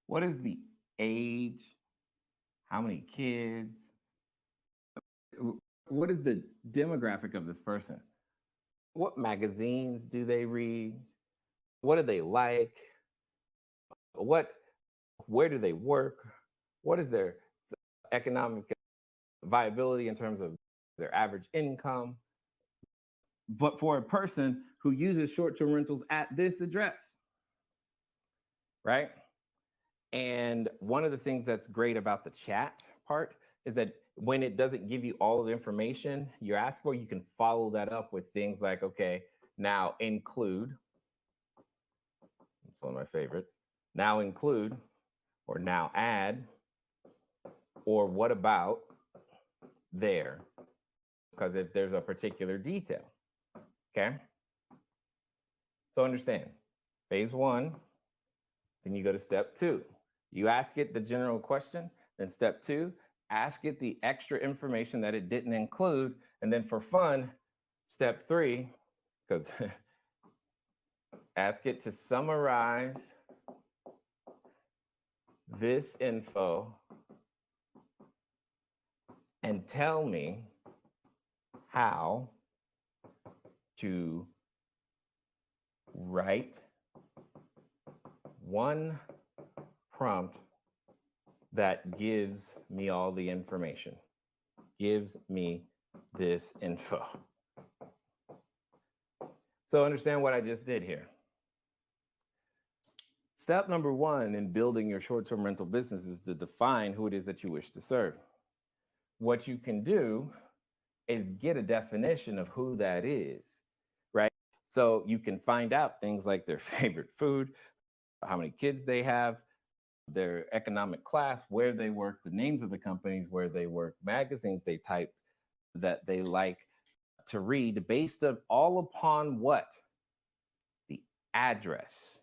what is the age, how many kids, what is the demographic of this person? What magazines do they read? What do they like? Where do they work? What is their economic viability in terms of their average income? But for a person who uses short-term rentals at this address, right? And one of the things that's great about the chat part is that when it doesn't give you all of the information you ask for, you can follow that up with things like, okay, now include, it's one of my favorites, now include, or now add, or what about there, because if there's a particular detail, okay? So understand, phase one, then you go to step two. You ask it the general question, then step two, ask it the extra information that it didn't include, and then for fun, step three, because ask it to summarize this info and tell me how to write one prompt that gives me all the information, gives me this info. So understand what I just did here. Step number one in building your short-term rental business is to define who it is that you wish to serve. What you can do is get a definition of who that is, right? So you can find out things like their favorite food, how many kids they have, their economic class, where they work, the names of the companies where they work, magazines they type that they like to read, based on all upon what? The address.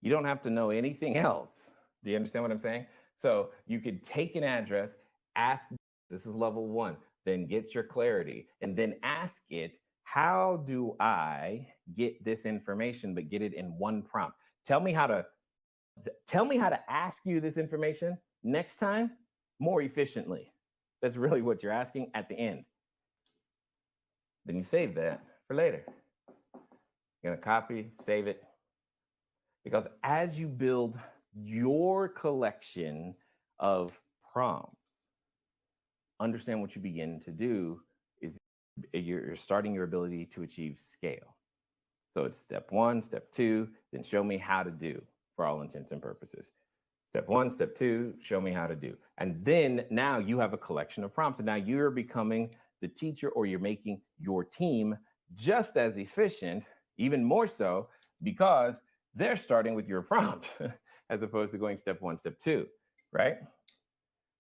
You don't have to know anything else. Do you understand what I'm saying? So you could take an address, ask, this is level one, then get your clarity, and then ask it, how do I get this information, but get it in one prompt? Tell me how to ask you this information next time more efficiently. That's really what you're asking at the end. Then you save that for later. You're gonna copy, save it. Because as you build your collection of prompts, understand what you begin to do is you're starting your ability to achieve scale. So it's step one, step two, then show me how to do for all intents and purposes. Step one, step two, show me how to do. And then now you have a collection of prompts. And now you're becoming the teacher, or you're making your team just as efficient, even more so, because they're starting with your prompt as opposed to going step one, step two, right?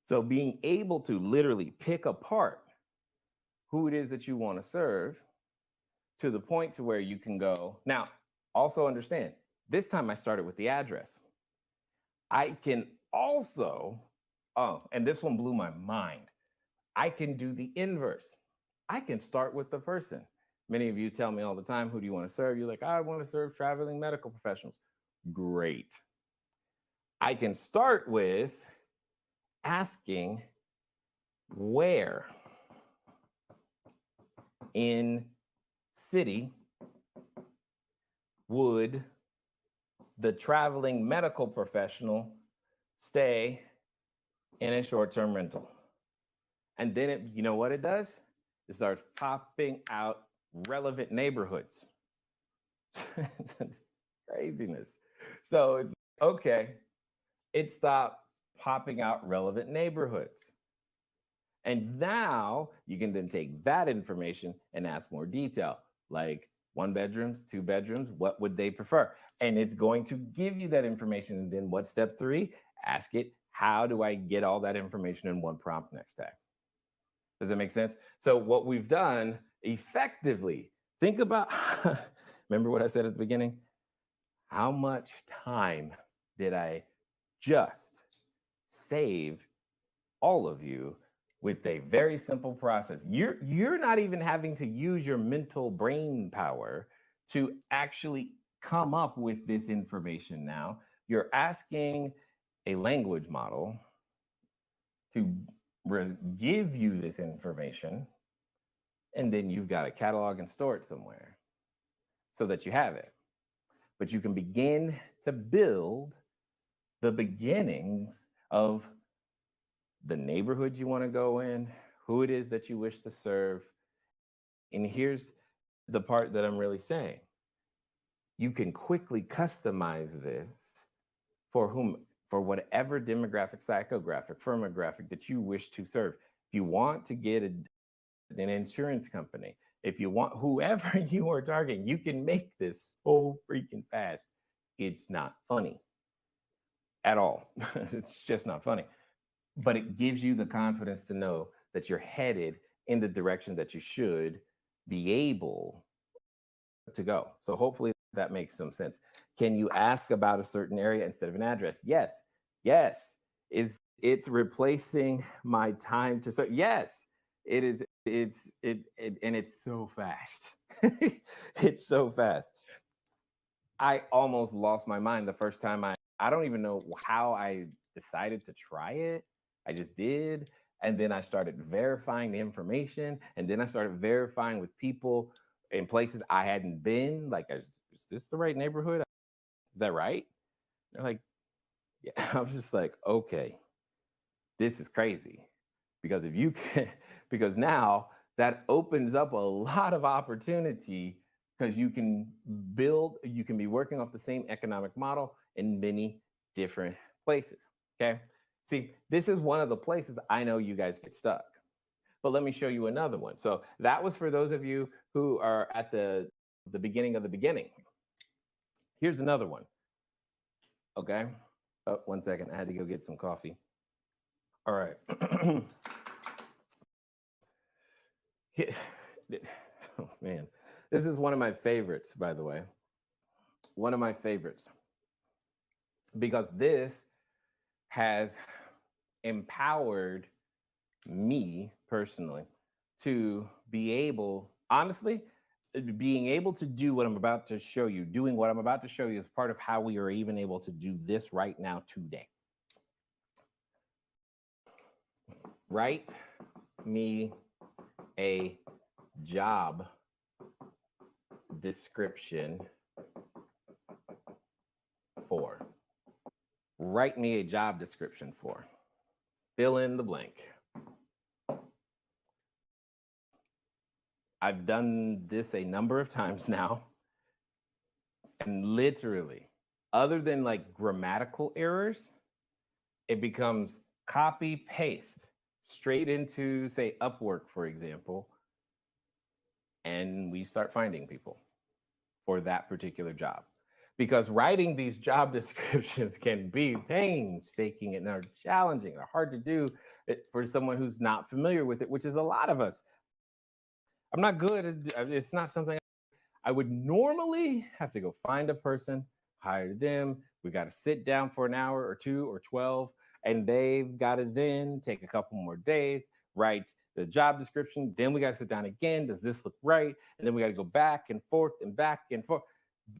So being able to literally pick apart who it is that you want to serve to the point to where you can go. Now, also understand, this time I started with the address. I can also, and this one blew my mind, I can do the inverse. I can start with the person. Many of you tell me all the time, who do you want to serve? You're like, I want to serve traveling medical professionals. Great. I can start with asking, where in city would the traveling medical professional stay in a short-term rental? And then you know what it does? It starts popping out relevant neighborhoods. It's craziness. So it's okay. It stops popping out relevant neighborhoods. And now you can then take that information and ask more detail, like 1 bedrooms, 2 bedrooms, what would they prefer? And it's going to give you that information. And then what's step 3? Ask it, how do I get all that information in one prompt next time? Does that make sense? So what we've done effectively, think about, remember what I said at the beginning? How much time did I just save all of you with a very simple process? You're not even having to use your mental brain power to actually come up with this information now. You're asking a language model to give you this information, and then you've got to catalog and store it somewhere so that you have it. But you can begin to build the beginnings of the neighborhood you want to go in, who it is that you wish to serve. And here's the part that I'm really saying. You can quickly customize this for whatever demographic, psychographic, firmographic that you wish to serve. If you want to get an insurance company, if you want whoever you are targeting, you can make this so freaking fast. It's not funny. at all. It's just not funny. But it gives you the confidence to know that you're headed in the direction that you should be able to go. So hopefully that makes some sense. Can you ask about a certain area instead of an address? Yes. Yes. It's replacing my time to search? Yes. It is. And it's so fast. It's so fast. I almost lost my mind the first time I don't even know how I decided to try it. I just did. And then I started verifying the information. And then I started verifying with people in places I hadn't been. Like, is this the right neighborhood? Is that right? They're like, yeah. I was just like, okay, this is crazy. Because if you can, because now that opens up a lot of opportunity because you can be working off the same economic model in many different places. Okay. See, this is one of the places I know you guys get stuck. But let me show you another one. So that was for those of you who are at the beginning of the beginning. Here's another one. Okay. Oh, 1 second. I had to go get some coffee. All right. Oh, man. This is one of my favorites, by the way. One of my favorites. Because this has empowered me personally to be able, honestly, being able to do what I'm about to show you, doing what I'm about to show you is part of how we are even able to do this right now today. Write me a job description for. Write me a job description for. Fill in the blank. I've done this a number of times now. And literally, other than like grammatical errors, it becomes copy paste straight into, say, Upwork, for example. And we start finding people for that particular job. Because writing these job descriptions can be painstaking and they're challenging. They're hard to do for someone who's not familiar with it, which is a lot of us. I'm not good at, it's not something I would normally have to go find a person, hire them. We got to sit down for an hour or 2 or 12, and they've got to then take a couple more days, write the job description. Then we got to sit down again. Does this look right? And then we got to go back and forth and back and forth.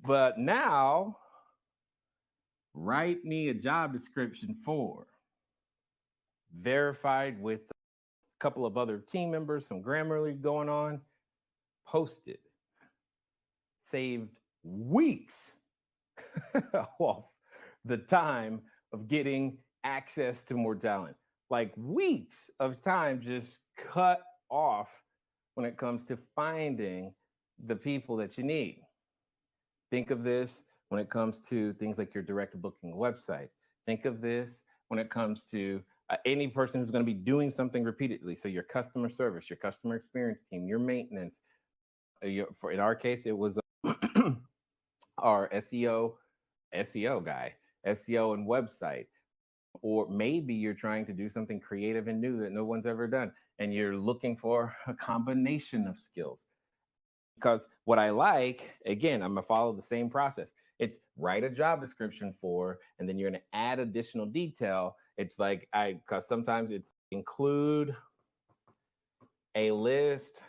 But now, write me a job description for, verified with a couple of other team members, some Grammarly going on, posted, saved weeks off the time of getting access to more talent. Like weeks of time just cut off when it comes to finding the people that you need. Think of this when it comes to things like your direct booking website. Think of this when it comes to any person who's going to be doing something repeatedly. So your customer service, your customer experience team, your maintenance. In our case, it was our SEO guy, SEO and website. Or maybe you're trying to do something creative and new that no one's ever done, and you're looking for a combination of skills. Because what I like, again, I'm gonna follow the same process. It's write a job description for, and then you're gonna add additional detail. It's like because sometimes it's include a list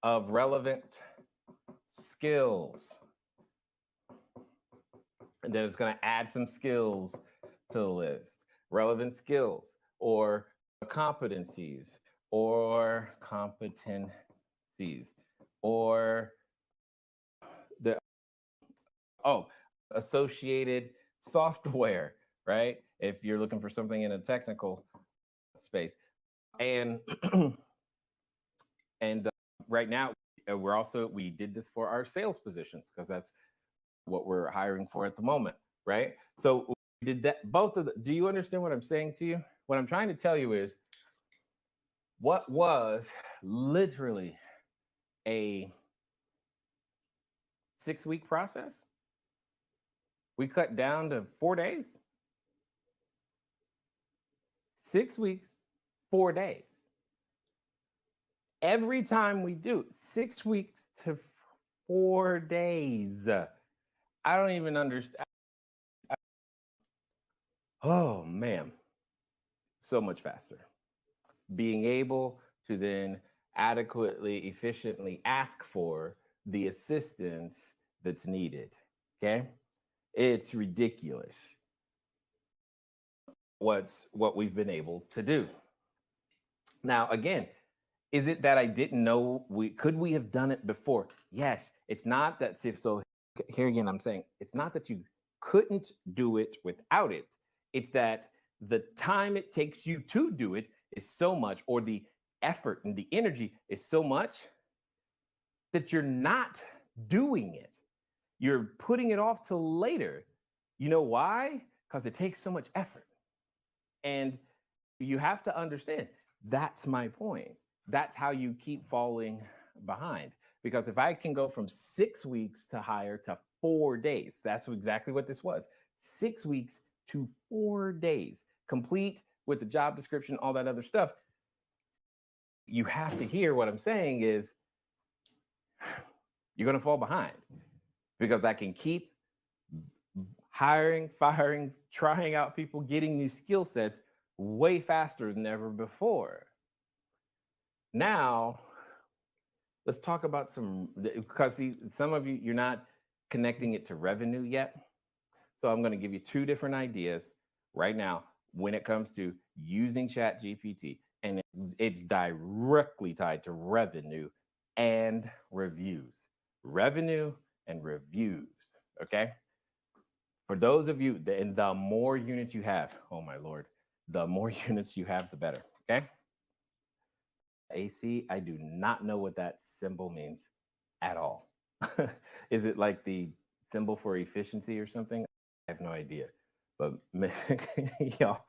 of relevant skills. And then it's gonna add some skills to the list, relevant skills or competencies or the associated software, right? If you're looking for something in a technical space. And right now we did this for our sales positions because that's what we're hiring for at the moment, right? So we did that do you understand what I'm saying to you? What I'm trying to tell you is what was literally a 6-week process, we cut down to 4 days. 6 weeks, 4 days. Every time we do 6 weeks to 4 days. I don't even understand. Oh man, so much faster. Being able to then adequately, efficiently ask for the assistance that's needed. Okay. It's ridiculous what we've been able to do. Now, again, is it that I didn't know could we have done it before? Yes. It's not that so here again, I'm saying it's not that you couldn't do it without it. It's that the time it takes you to do it is so much, or the effort and the energy is so much that you're not doing it. You're putting it off till later. You know why? Because it takes so much effort. And you have to understand, that's my point. That's how you keep falling behind. Because if I can go from 6 weeks to hire to 4 days, that's exactly what this was. 6 weeks to 4 days, complete with the job description, all that other stuff. You have to hear what I'm saying is you're going to fall behind, because I can keep hiring, firing, trying out people, getting new skill sets way faster than ever before. Now, let's talk about because see, some of you, you're not connecting it to revenue yet. So I'm going to give you 2 different ideas right now when it comes to using ChatGPT. And it's directly tied to revenue and reviews. Revenue and reviews, okay? For those of you, and the more units you have, oh my Lord, the more units you have, the better, okay? AC, I do not know what that symbol means at all. Is it like the symbol for efficiency or something? I have no idea. But y'all,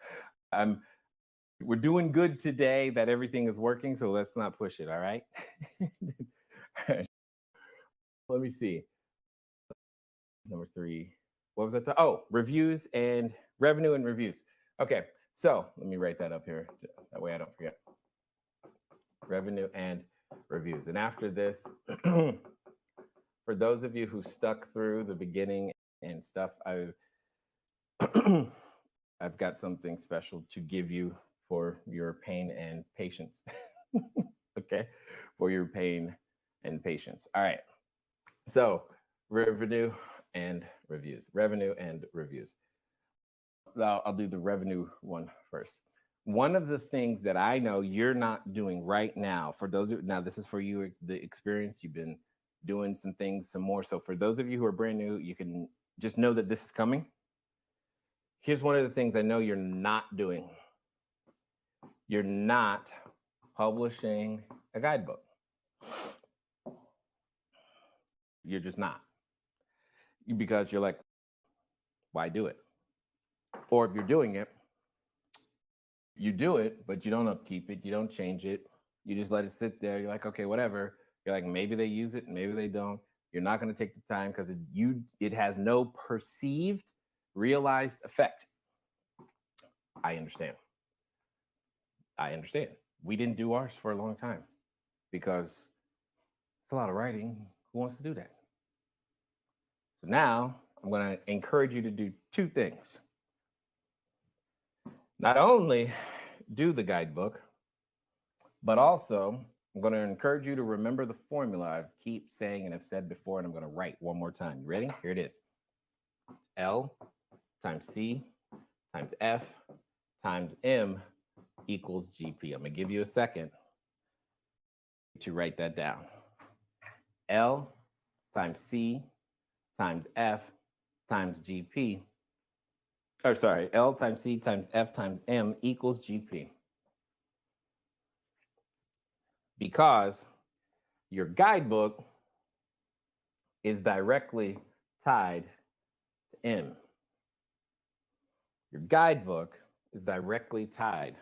we're doing good today that everything is working, so let's not push it, all right? Let me see. Number 3. What was that? Oh, reviews and revenue and reviews. Okay, so let me write that up here. That way I don't forget. Revenue and reviews. And after this, for those of you who stuck through the beginning and stuff, I've got something special to give you for your pain and patience. Okay, for your pain and patience. All right. So revenue and reviews. Revenue and reviews. I'll do the revenue one first. One of the things that I know you're not doing right now, for those of now, this is for you, the experience. You've been doing some things, some more. So for those of you who are brand new, you can just know that this is coming. Here's one of the things I know you're not doing. You're not publishing a guidebook. You're just not. Because you're like, why do it? Or if you're doing it, you do it, but you don't upkeep it. You don't change it. You just let it sit there. You're like, okay, whatever. You're like, maybe they use it, maybe they don't. You're not going to take the time because it has no perceived, realized effect. I understand. We didn't do ours for a long time because it's a lot of writing. Who wants to do that? So now I'm going to encourage you to do 2 things. Not only do the guidebook, but also I'm going to encourage you to remember the formula I keep saying and have said before, and I'm going to write one more time. You ready? Here it is. L times C times F times M equals GP. I'm going to give you a second to write that down. L times C times F times GP. Or sorry, L times C times F times M equals GP. Because your guidebook is directly tied to M. Your guidebook is directly tied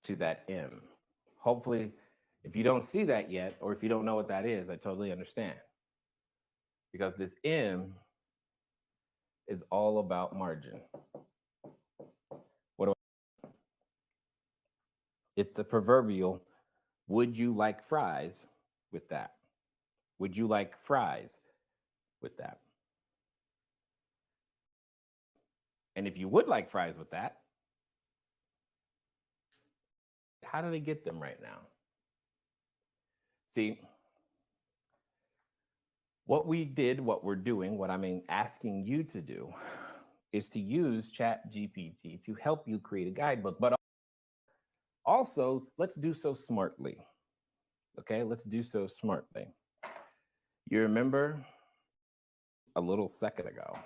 to that M. Hopefully, if you don't see that yet, or if you don't know what that is, I totally understand. Because this M is all about margin. It's the proverbial, would you like fries with that? Would you like fries with that? And if you would like fries with that, how do they get them right now? See, what we did, what we're doing, what I'm asking you to do is to use ChatGPT to help you create a guidebook, but also let's do so smartly. Okay, let's do so smartly. You remember a little second ago,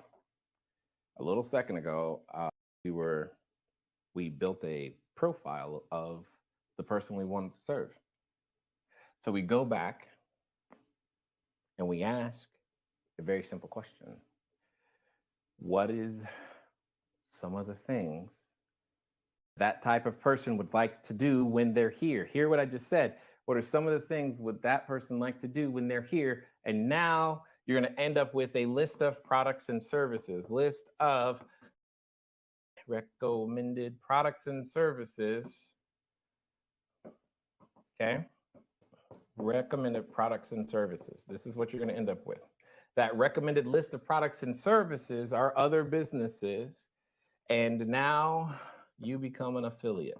we built a profile of the person we wanted to serve. So we go back and we ask a very simple question. What is some of the things that type of person would like to do when they're here? Hear what I just said. What are some of the things would that person like to do when they're here? And now you're going to end up with a list of products and services, list of recommended products and services. Okay. Recommended products and services. This is what you're going to end up with. That recommended list of products and services are other businesses. And now you become an affiliate.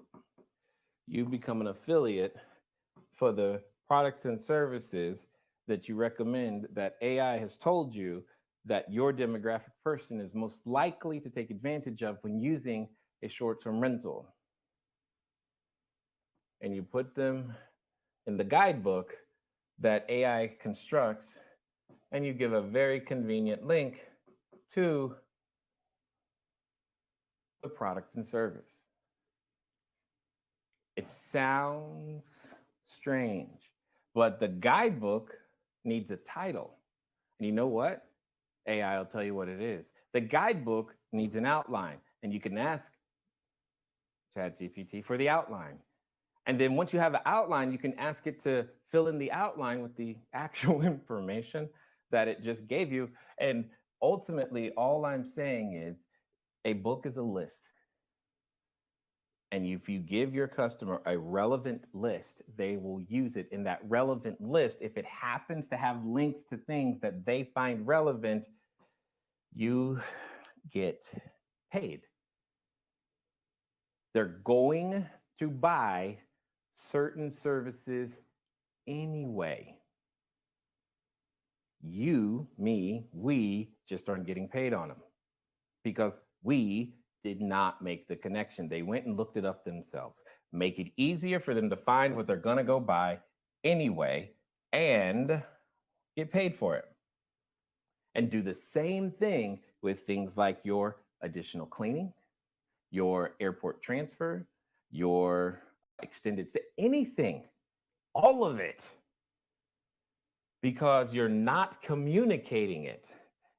You become an affiliate for the products and services that you recommend, that AI has told you that your demographic person is most likely to take advantage of when using a short-term rental. And you put them in the guidebook that AI constructs, and you give a very convenient link to the product and service. It sounds strange, but the guidebook needs a title. And you know what? AI will tell you what it is. The guidebook needs an outline, and you can ask ChatGPT for the outline. And then once you have an outline, you can ask it to fill in the outline with the actual information that it just gave you. And ultimately, all I'm saying is a book is a list. And if you give your customer a relevant list, they will use it. In that relevant list, if it happens to have links to things that they find relevant, you get paid. They're going to buy certain services anyway. You, me, we just aren't getting paid on them because we did not make the connection. They went and looked it up themselves. Make it easier for them to find what they're going to go buy anyway and get paid for it. And do the same thing with things like your additional cleaning, your airport transfer, your extended stay, anything, all of it, because you're not communicating it.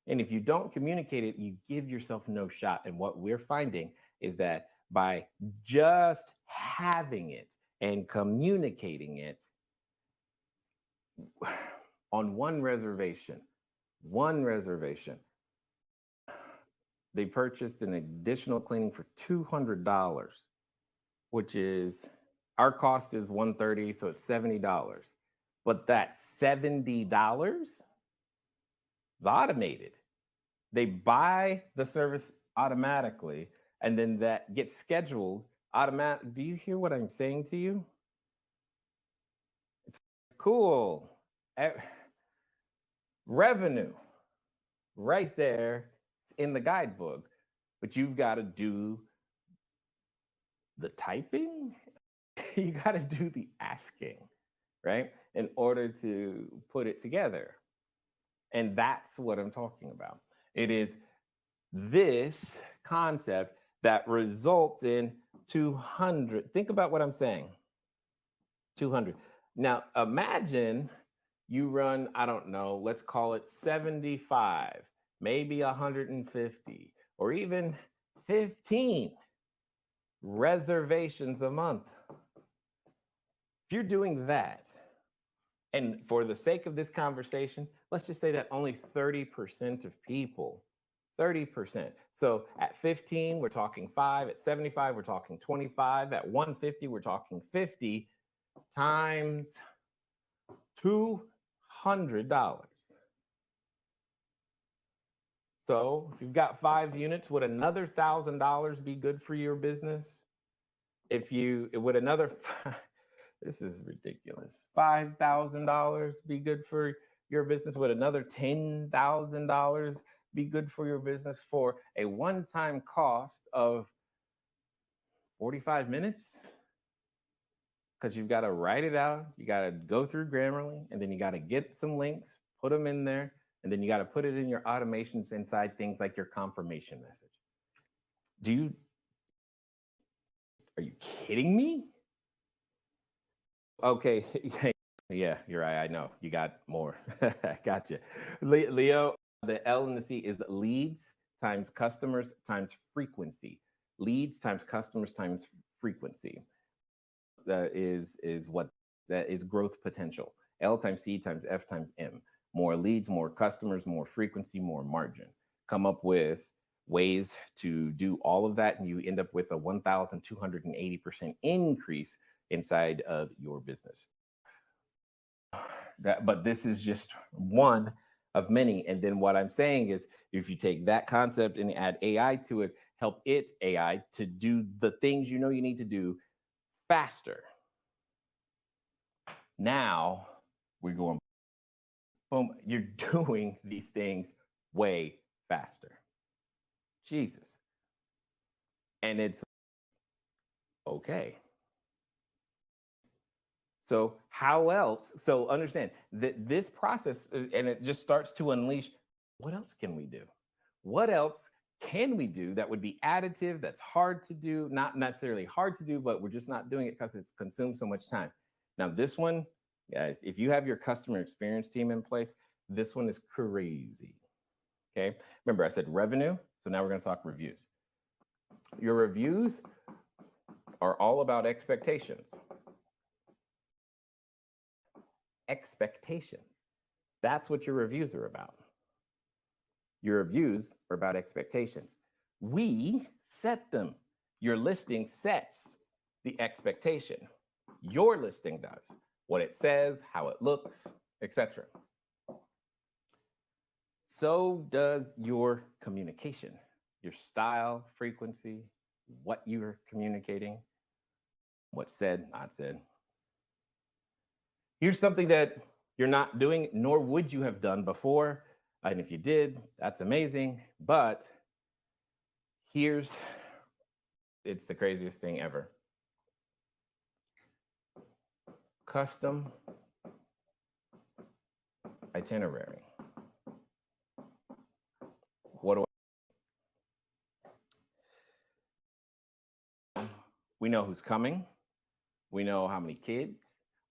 And if you don't communicate it, you give yourself no shot. And what we're finding is that by just having it and communicating it on one reservation, they purchased an additional cleaning for $200, which is, our cost is $130, so it's $70. But that $70 is automated. They buy the service automatically, and then that gets scheduled automatic. Do you hear what I'm saying to you? It's cool. Revenue, right there. It's in the guidebook, but you've got to do the typing. You got to do the asking, right? In order to put it together. And that's what I'm talking about. It is this concept that results in 200. Think about what I'm saying. 200. Now, imagine you run, I don't know, let's call it 75, maybe 150, or even 15 reservations a month. If you're doing that, and for the sake of this conversation, let's just say that only 30% of people 30%. So at 15, we're talking 5. At 75, we're talking 25. At 150, we're talking 50 times $200. So if you've got 5 units, would another $1,000 be good for your business? Would another, this is ridiculous, $5,000 be good for your business? Would another $10,000 be good for your business for a one-time cost of 45 minutes? Because you've got to write it out, you got to go through Grammarly, and then you got to get some links, put them in there, and then you got to put it in your automations inside things like your confirmation message. Are you kidding me? Okay, yeah, you're right. I know you got more. I got you. Leo, the L and the C is leads times customers times frequency. Leads times customers times frequency. That is growth potential. L times C times F times M. More leads, more customers, more frequency, more margin. Come up with ways to do all of that, and you end up with a 1,280% increase inside of your business. But this is just one of many. And then what I'm saying is, if you take that concept and add AI to it, help AI to do the things you need to do faster. Now we're going boom, you're doing these things way faster. Jesus. And it's okay. So how else? So understand that this process, and it just starts to unleash, what else can we do? What else can we do that would be additive, that's hard to do, not necessarily hard to do, but we're just not doing it because it's consumed so much time. Now this one, guys, if you have your customer experience team in place, this one is crazy. Okay. Remember, I said revenue. So now we're going to talk reviews. Your reviews are all about expectations. Expectations. That's what your reviews are about. Your reviews are about expectations. We set them. Your listing sets the expectation. Your listing does. What it says, how it looks, etc. So does your communication, your style, frequency, what you're communicating, what's said, not said. Here's something that you're not doing, nor would you have done before. And if you did, that's amazing. But it's the craziest thing ever. Custom itinerary. What do we know who's coming? We know how many kids.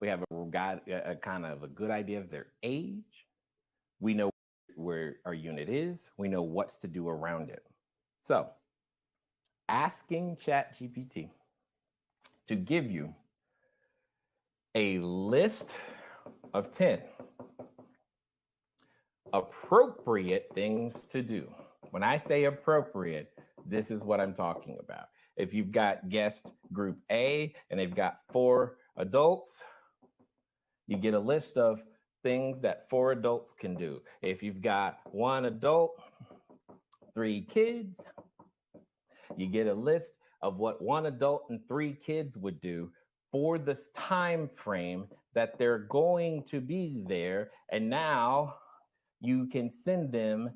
We have a kind of a good idea of their age. We know where our unit is. We know what's to do around it. So asking ChatGPT to give you a list of 10 appropriate things to do. When I say appropriate, this is what I'm talking about. If you've got guest group A and they've got 4 adults, you get a list of things that 4 adults can do. If you've got 1 adult, 3 kids, you get a list of what 1 adult and 3 kids would do for this time frame that they're going to be there. And now you can send them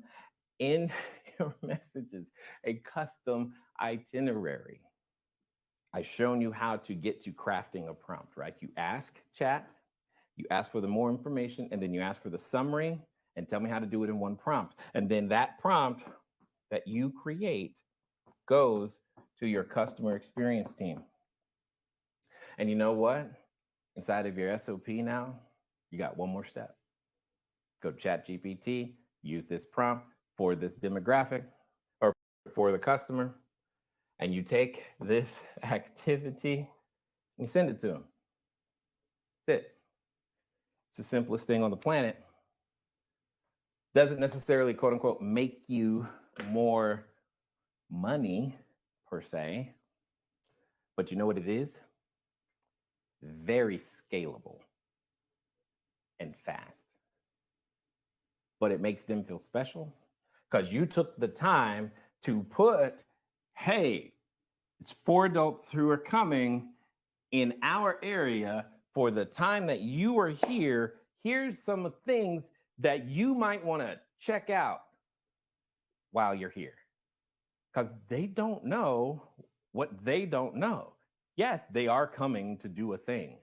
in your messages a custom itinerary. I've shown you how to get to crafting a prompt, right? You ask chat, you ask for the more information, and then you ask for the summary and tell me how to do it in 1 prompt. And then that prompt that you create goes to your customer experience team. And you know what? Inside of your SOP now, you got 1 more step. Go to ChatGPT, use this prompt for this demographic or for the customer, and you take this activity and you send it to them. That's it. It's the simplest thing on the planet. Doesn't necessarily, quote unquote, make you more money per se, but you know what it is? Very scalable and fast. But it makes them feel special because you took the time to put, hey, it's 4 adults who are coming in our area for the time that you are here. Here's some things that you might want to check out while you're here. Because they don't know what they don't know. Yes, they are coming to do a thing,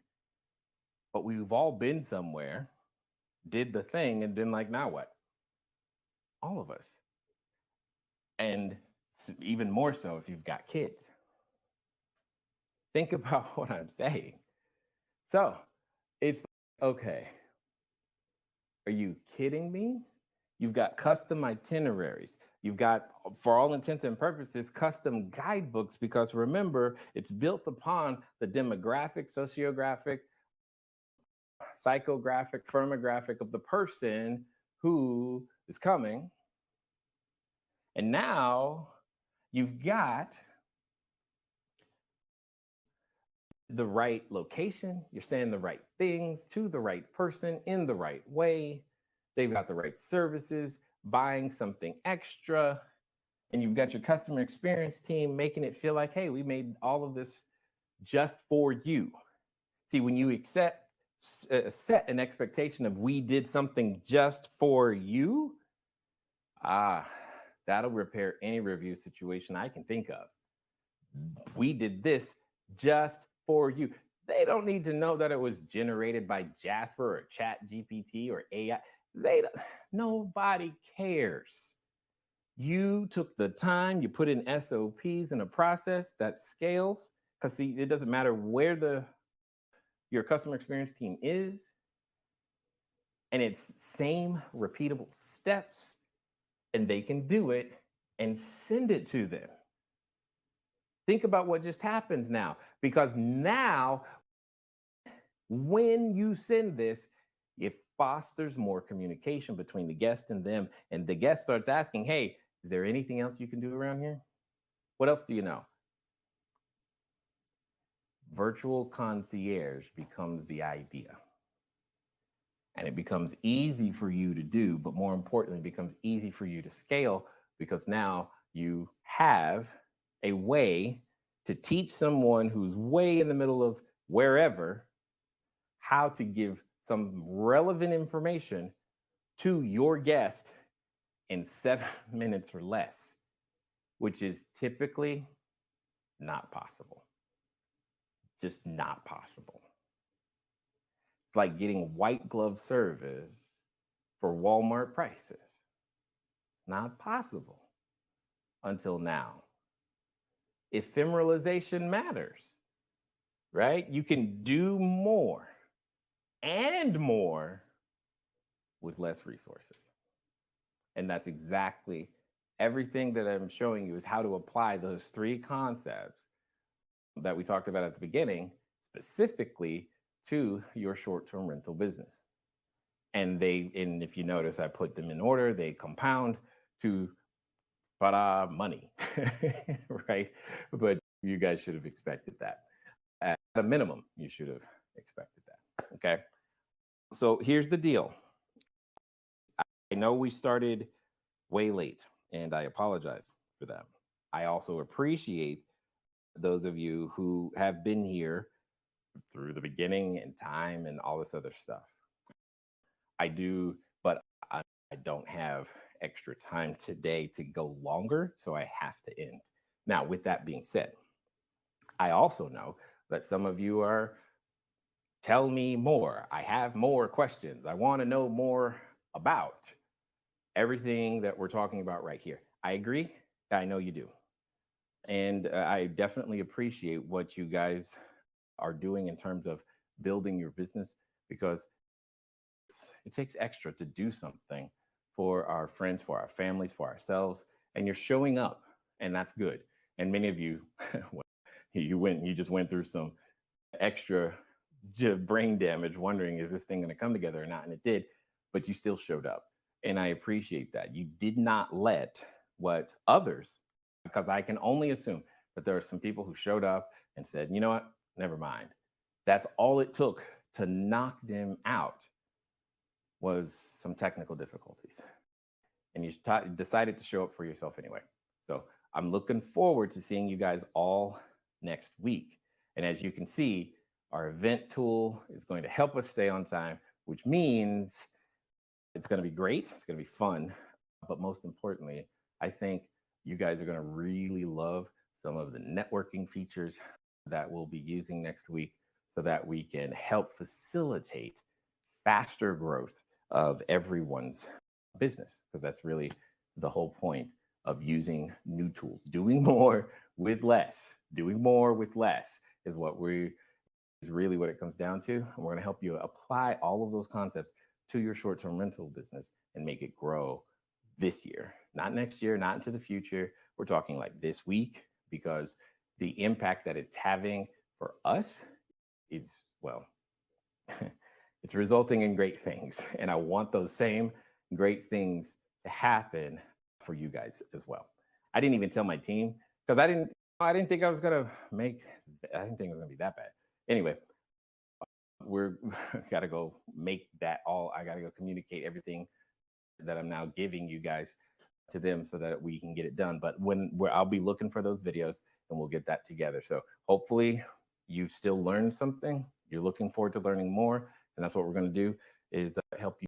but we've all been somewhere, did the thing, and then like, now what? All of us. And even more so if you've got kids. Think about what I'm saying. So it's okay. Are you kidding me? You've got custom itineraries. You've got, for all intents and purposes, custom guidebooks, because remember, it's built upon the demographic, sociographic, psychographic, firmographic of the person who is coming. And now you've got the right location. You're saying the right things to the right person in the right way. They've got the right services, buying something extra. And you've got your customer experience team making it feel like, hey, we made all of this just for you. See, when you set an expectation of we did something just for you, that'll repair any review situation I can think of. We did this just for you. They don't need to know that it was generated by Jasper or ChatGPT or AI. Nobody cares. You took the time, you put in SOPs in a process that scales, because see, it doesn't matter where your customer experience team is, and it's same repeatable steps, and they can do it and send it to them. Think about what just happened now, because now when you send this, it fosters more communication between the guest and them, and the guest starts asking, hey, is there anything else you can do around here? What else do you know? Virtual concierge becomes the idea. And it becomes easy for you to do, but more importantly, it becomes easy for you to scale, because now you have a way to teach someone who's way in the middle of wherever how to give some relevant information to your guest in 7 minutes or less, which is typically not possible. Just not possible. It's like getting white glove service for Walmart prices. It's not possible until now. Ephemeralization matters, right? You can do more and more with less resources. And that's exactly everything that I'm showing you, is how to apply those 3 concepts that we talked about at the beginning, specifically to your short-term rental business. And if you notice, I put them in order, they compound to money, right? But you guys should have expected that. At a minimum, you should have expected that, okay? So here's the deal. I know we started way late, and I apologize for that. I also appreciate those of you who have been here through the beginning and time and all this other stuff. I do, but I don't have extra time today to go longer, so I have to end. Now, with that being said, I also know that some of you are, tell me more. I have more questions. I want to know more about everything that we're talking about right here. I agree. I know you do. And I definitely appreciate what you guys are doing in terms of building your business, because it takes extra to do something for our friends, for our families, for ourselves, and you're showing up, and that's good. And many of you, you just went through some extra brain damage wondering, is this thing going to come together or not? And it did, but you still showed up. And I appreciate that. You did not let what others, because I can only assume that there are some people who showed up and said, you know what, never mind. That's all it took to knock them out was some technical difficulties. And you decided to show up for yourself anyway. So I'm looking forward to seeing you guys all next week. And as you can see, our event tool is going to help us stay on time, which means it's going to be great. It's going to be fun. But most importantly, I think you guys are going to really love some of the networking features that we'll be using next week so that we can help facilitate faster growth of everyone's business, because that's really the whole point of using new tools. Doing more with less. Doing more with less is really what it comes down to. And we're going to help you apply all of those concepts to your short-term rental business and make it grow this year, not next year, not into the future. We're talking like this week, because the impact that it's having for us is, well, it's resulting in great things. And I want those same great things to happen for you guys as well. I didn't even tell my team because I didn't think I was going to I didn't think it was going to be that bad. Anyway, we're got to go make that all. I got to go communicate everything that I'm now giving you guys to them so that we can get it done. But I'll be looking for those videos and we'll get that together. So hopefully you still learned something. You're looking forward to learning more. And that's what we're going to do, is help you